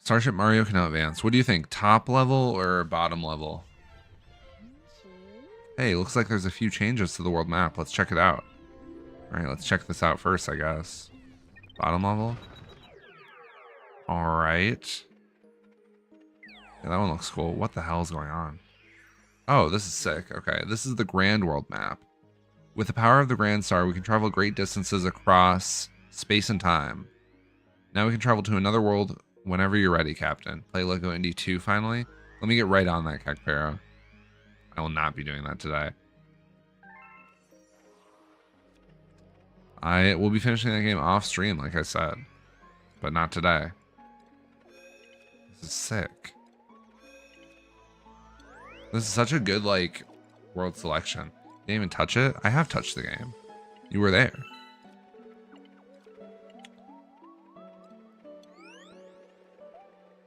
Starship Mario can now advance. What do you think? Top level or bottom level? Hey, looks like there's a few changes to the world map. Let's check it out. Alright, let's check this out first, I guess. Bottom level? Alright. Yeah, that one looks cool. What the hell is going on? Oh, this is sick. Okay, this is the Grand World map. With the power of the Grand Star, we can travel great distances across space and time. Now we can travel to another world whenever you're ready, Captain. Play Lego Indy 2 finally. Let me get right on that, Kakpero. I will not be doing that today. I will be finishing that game off stream, like I said. But not today. This is sick. This is such a good, like, world selection. Didn't even touch it? I have touched the game. You were there.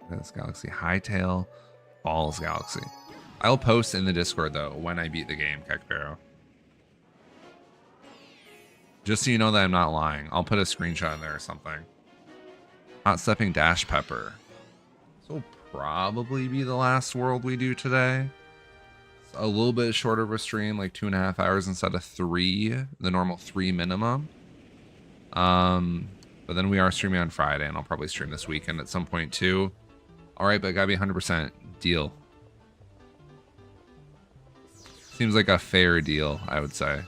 This Galaxy Hightail, Balls Galaxy. I'll post in the Discord though when I beat the game, Kakpero. Just so you know that I'm not lying. I'll put a screenshot in there or something. Hot Stepping Dash Pepper. This will probably be the last world we do today. It's a little bit shorter of a stream, like 2.5 hours instead of 3, the normal 3 minimum. But then we are streaming on Friday, and I'll probably stream this weekend at some point too. All right, but it gotta be 100% deal. Seems like a fair deal, I would say.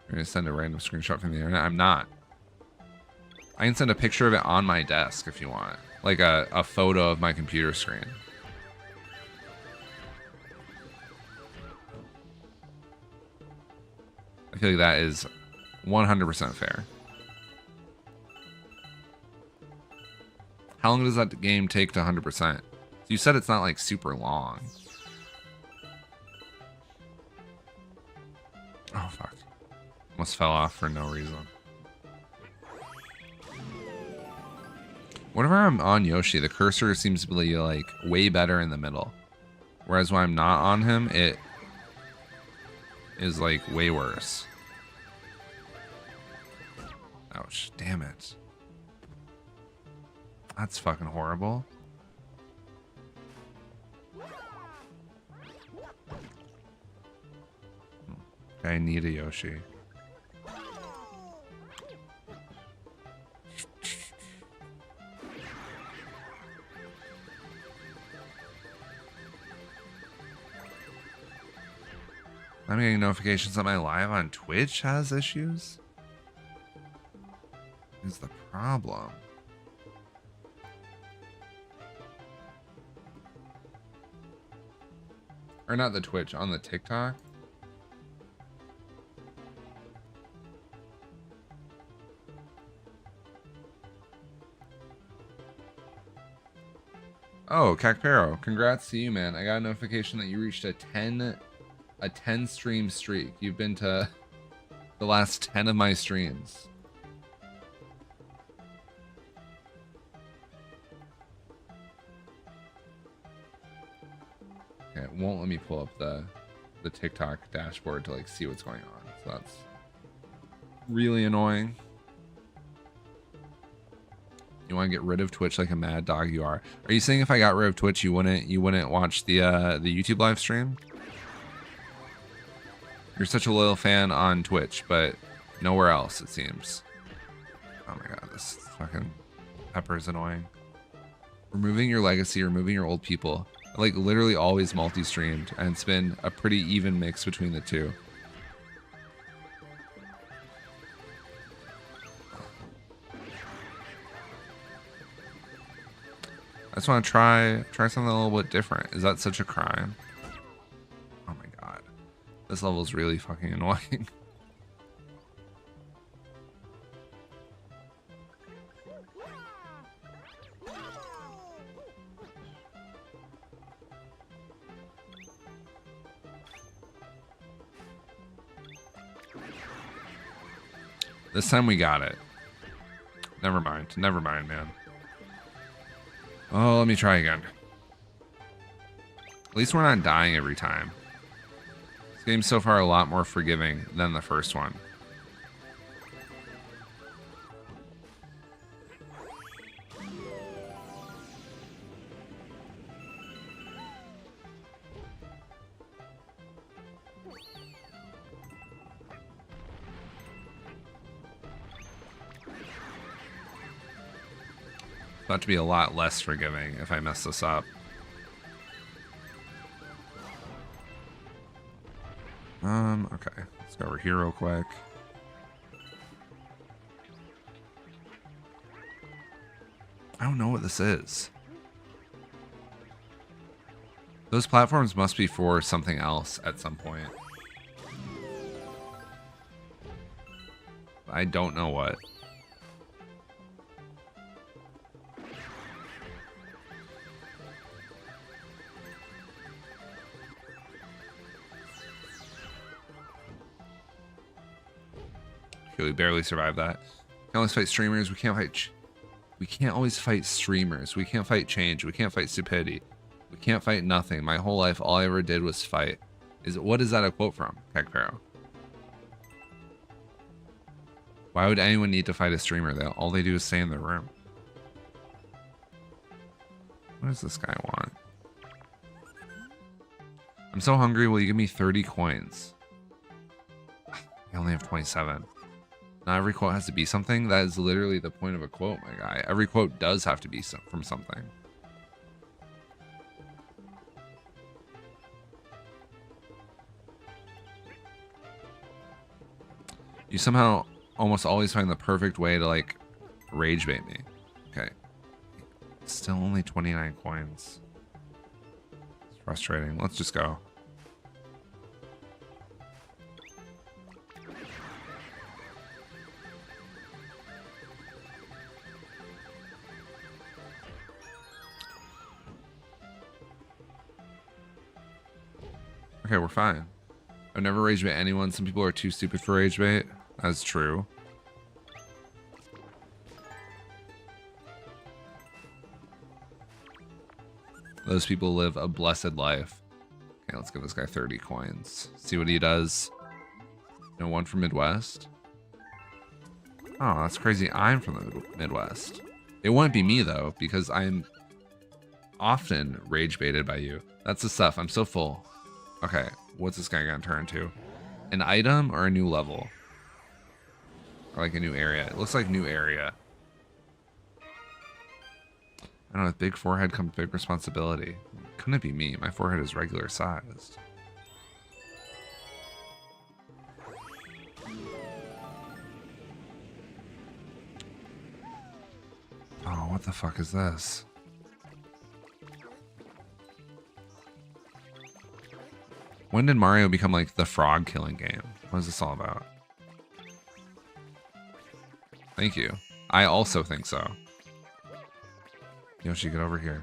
You're gonna send a random screenshot from the internet? I'm not. I can send a picture of it on my desk if you want. Like a photo of my computer screen. I feel like that is 100% fair. How long does that game take to 100%? You said it's not like super long. Oh, fuck. Almost fell off for no reason. Whenever I'm on Yoshi, the cursor seems to be like way better in the middle. Whereas when I'm not on him, it is like way worse. Ouch, damn it. That's fucking horrible. I need a Yoshi. I'm getting notifications that my live on Twitch has issues. Is the problem? Or not the Twitch, on the TikTok? Oh, Cacpero, congrats to you, man. I got a notification that you reached a 10 stream streak. You've been to the last 10 of my streams. Okay, it won't let me pull up the TikTok dashboard to like see what's going on. So that's really annoying. You want to get rid of Twitch like a mad dog you are. Are you saying if I got rid of Twitch you wouldn't watch the YouTube live stream? You're such a loyal fan on Twitch, but nowhere else, it seems. Oh my god, this fucking pepper is annoying. Removing your legacy, removing your old people. I like literally always multi-streamed, and it's been a pretty even mix between the two. I just want to try something a little bit different. Is that such a crime? Oh my god. This level is really fucking annoying. This time we got it. Never mind. Never mind, man. Oh, let me try again. At least we're not dying every time. This game's so far a lot more forgiving than the first one. About to be a lot less forgiving if I mess this up. Okay. Let's go over here real quick. I don't know what this is. Those platforms must be for something else at some point. I don't know what. We barely survived that. We can always fight streamers. We can't fight. We can't always fight streamers. We can't fight change. We can't fight stupidity. We can't fight nothing. My whole life, all I ever did was fight. What is that a quote from, Cacpero? Why would anyone need to fight a streamer? All they do is stay in their room. What does this guy want? I'm so hungry. Will you give me 30 coins? I only have 27. Not every quote has to be something. That is literally the point of a quote, my guy. Every quote does have to be from something. You somehow almost always find the perfect way to like rage bait me. Okay. Still only 29 coins. It's frustrating. Let's just go. Okay, we're fine. I've never rage bait anyone. Some people are too stupid for rage bait. That's true. Those people live a blessed life. Okay, let's give this guy 30 coins. See what he does. No one from Midwest. Oh, that's crazy. I'm from the Midwest. It wouldn't be me, though, because I'm often rage baited by you. That's the stuff. I'm so full. Okay, what's this guy gonna turn to? An item or a new level? Or like a new area? It looks like new area. I don't know, with big forehead comes big responsibility. Couldn't it be me? My forehead is regular sized. Oh, what the fuck is this? When did Mario become like the frog killing game? What is this all about? Thank you. I also think so. Yoshi, get over here.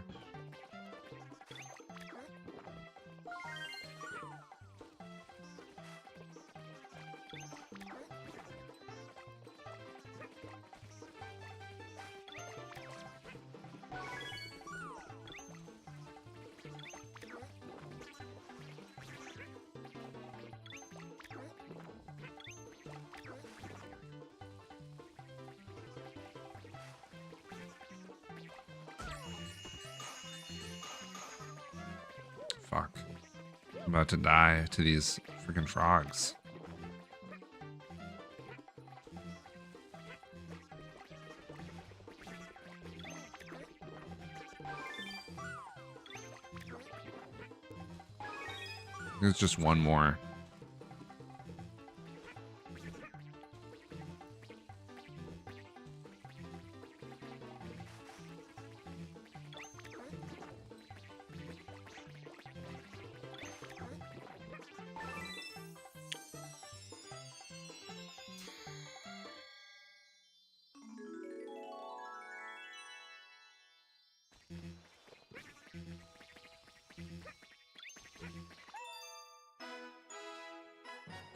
Fuck. I'm about to die to these freaking frogs. There's just one more.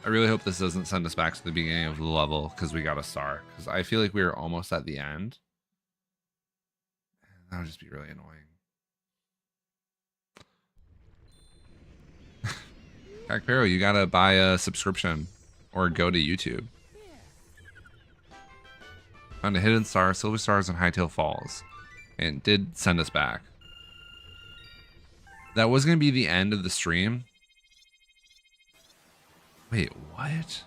I really hope this doesn't send us back to the beginning of the level because we got a star. Because I feel like we were almost at the end. That would just be really annoying. Kakpero, you gotta buy a subscription or go to YouTube. Found a hidden star, silver stars, and Hightail Falls. And it did send us back. That was gonna be the end of the stream. Wait, what?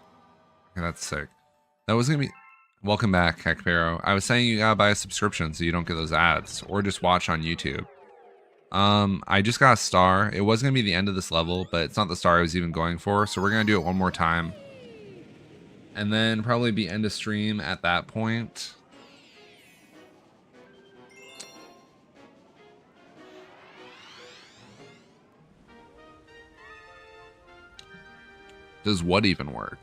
Okay, that's sick. That was gonna be... Welcome back, Kakpero. I was saying you gotta buy a subscription so you don't get those ads. Or just watch on YouTube. I just got a star. It was gonna be the end of this level, but it's not the star I was even going for. So we're gonna do it one more time. And then probably be end of stream at that point. Does what even work?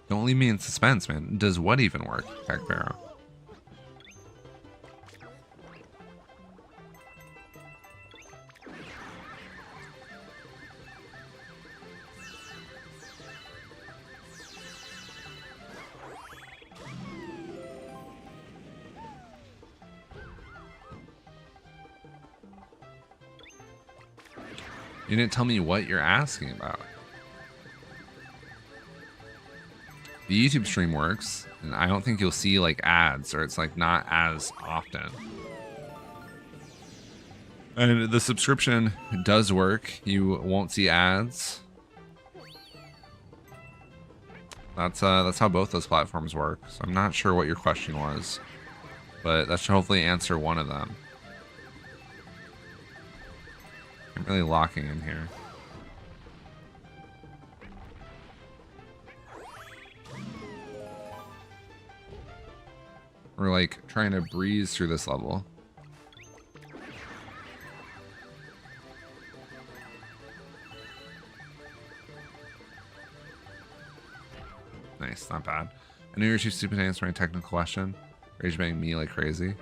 Don't leave me in suspense, man. Does what even work, Kakpero? You didn't tell me what you're asking about. The YouTube stream works, and I don't think you'll see like ads, or it's like not as often. And the subscription does work. You won't see ads. That's how both those platforms work. So I'm not sure what your question was, but that should hopefully answer one of them. I'm really locking in here. We're like trying to breeze through this level. Nice, not bad. I knew you were too stupid to answer my technical question. Rage bang me like crazy.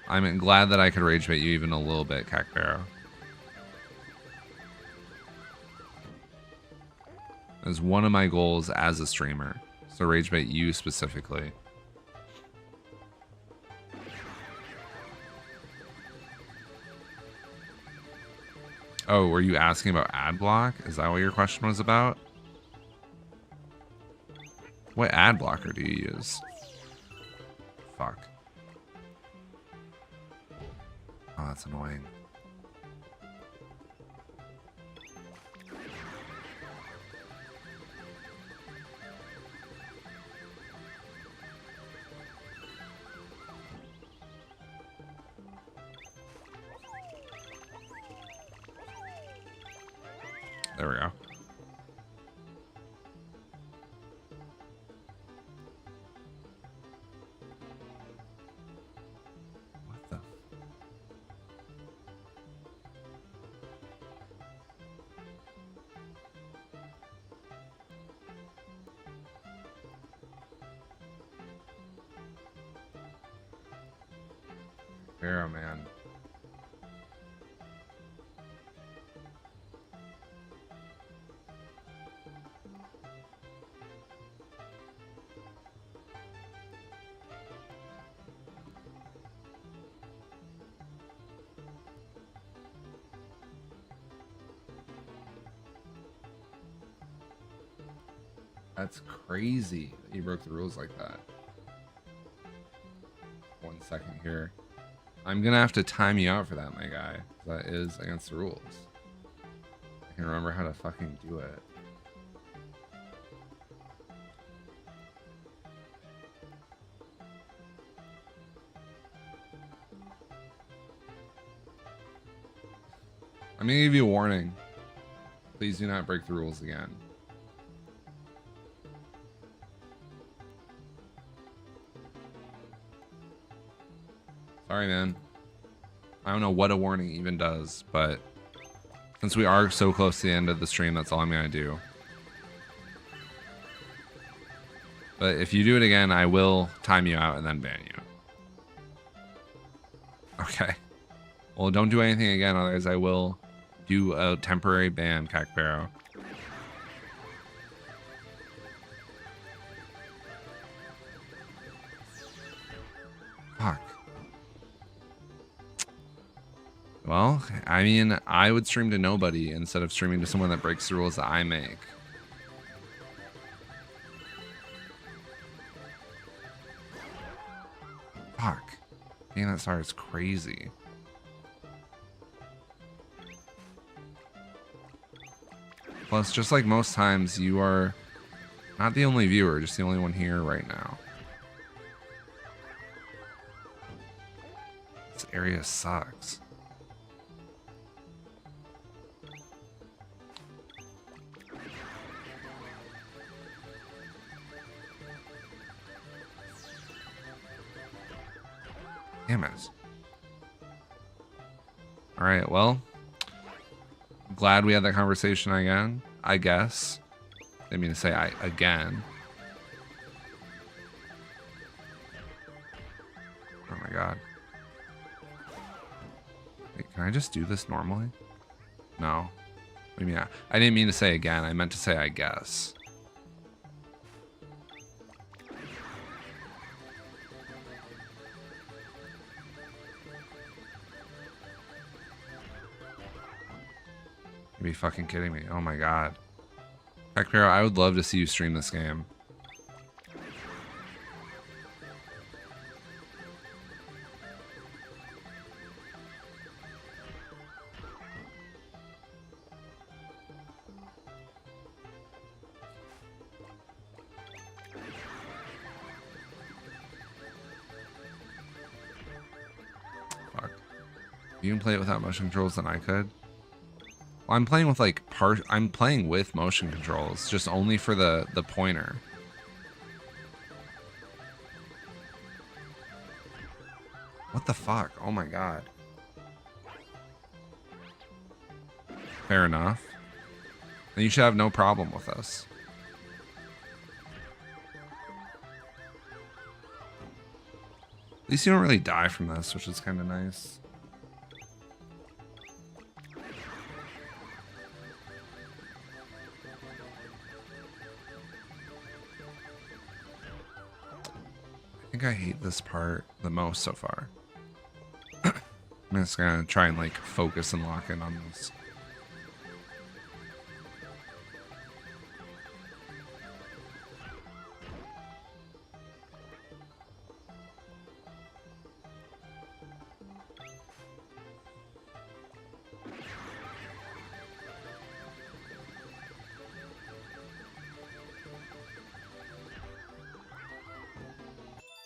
I'm glad that I could rage bait you even a little bit, Cacbarrow. That's one of my goals as a streamer. So rage bait you specifically. Oh, were you asking about ad block? Is that what your question was about? What ad blocker do you use? Fuck. Oh, that's annoying. There we go. What the? Arrow, man. That's crazy that you broke the rules like that. 1 second here. I'm gonna have to time you out for that, my guy. That is against the rules. I can remember how to fucking do it. I'm gonna give you a warning. Please do not break the rules again. Sorry, man. I don't know what a warning even does, but since we are so close to the end of the stream, that's all I'm gonna do. But if you do it again, I will time you out and then ban you. Okay. Well, don't do anything again, otherwise I will do a temporary ban, Cacbarrow. Fuck. Well, I mean, I would stream to nobody instead of streaming to someone that breaks the rules that I make. Fuck. Being that star is crazy. Plus, just like most times, you are not the only viewer, just the only one here right now. This area sucks. Damn it. Alright, well. Glad we had that conversation again, I guess. Didn't mean to say again. Oh my god. Wait, can I just do this normally? No. What do you mean? I didn't mean to say again. I meant to say I guess. You be fucking kidding me. Oh my god. Cacbarrow, I would love to see you stream this game. You can play it without motion controls than I could. Well, I'm playing with like I'm playing with motion controls, just only for the pointer. What the fuck? Oh my god. Fair enough. Then you should have no problem with this. At least you don't really die from this, which is kind of nice. I think I hate this part the most so far. I'm just gonna try and like focus and lock in on this.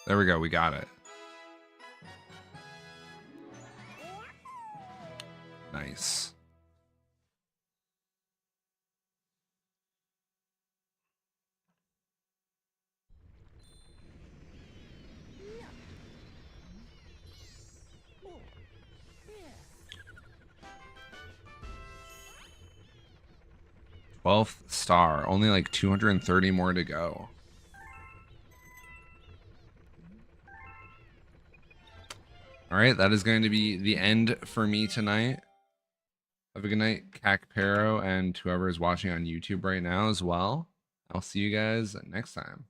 There we go, we got it. Nice. Twelfth star, only like 230 more to go. All right, that is going to be the end for me tonight. Have a good night, Cacpero, and whoever is watching on YouTube right now as well. I'll see you guys next time.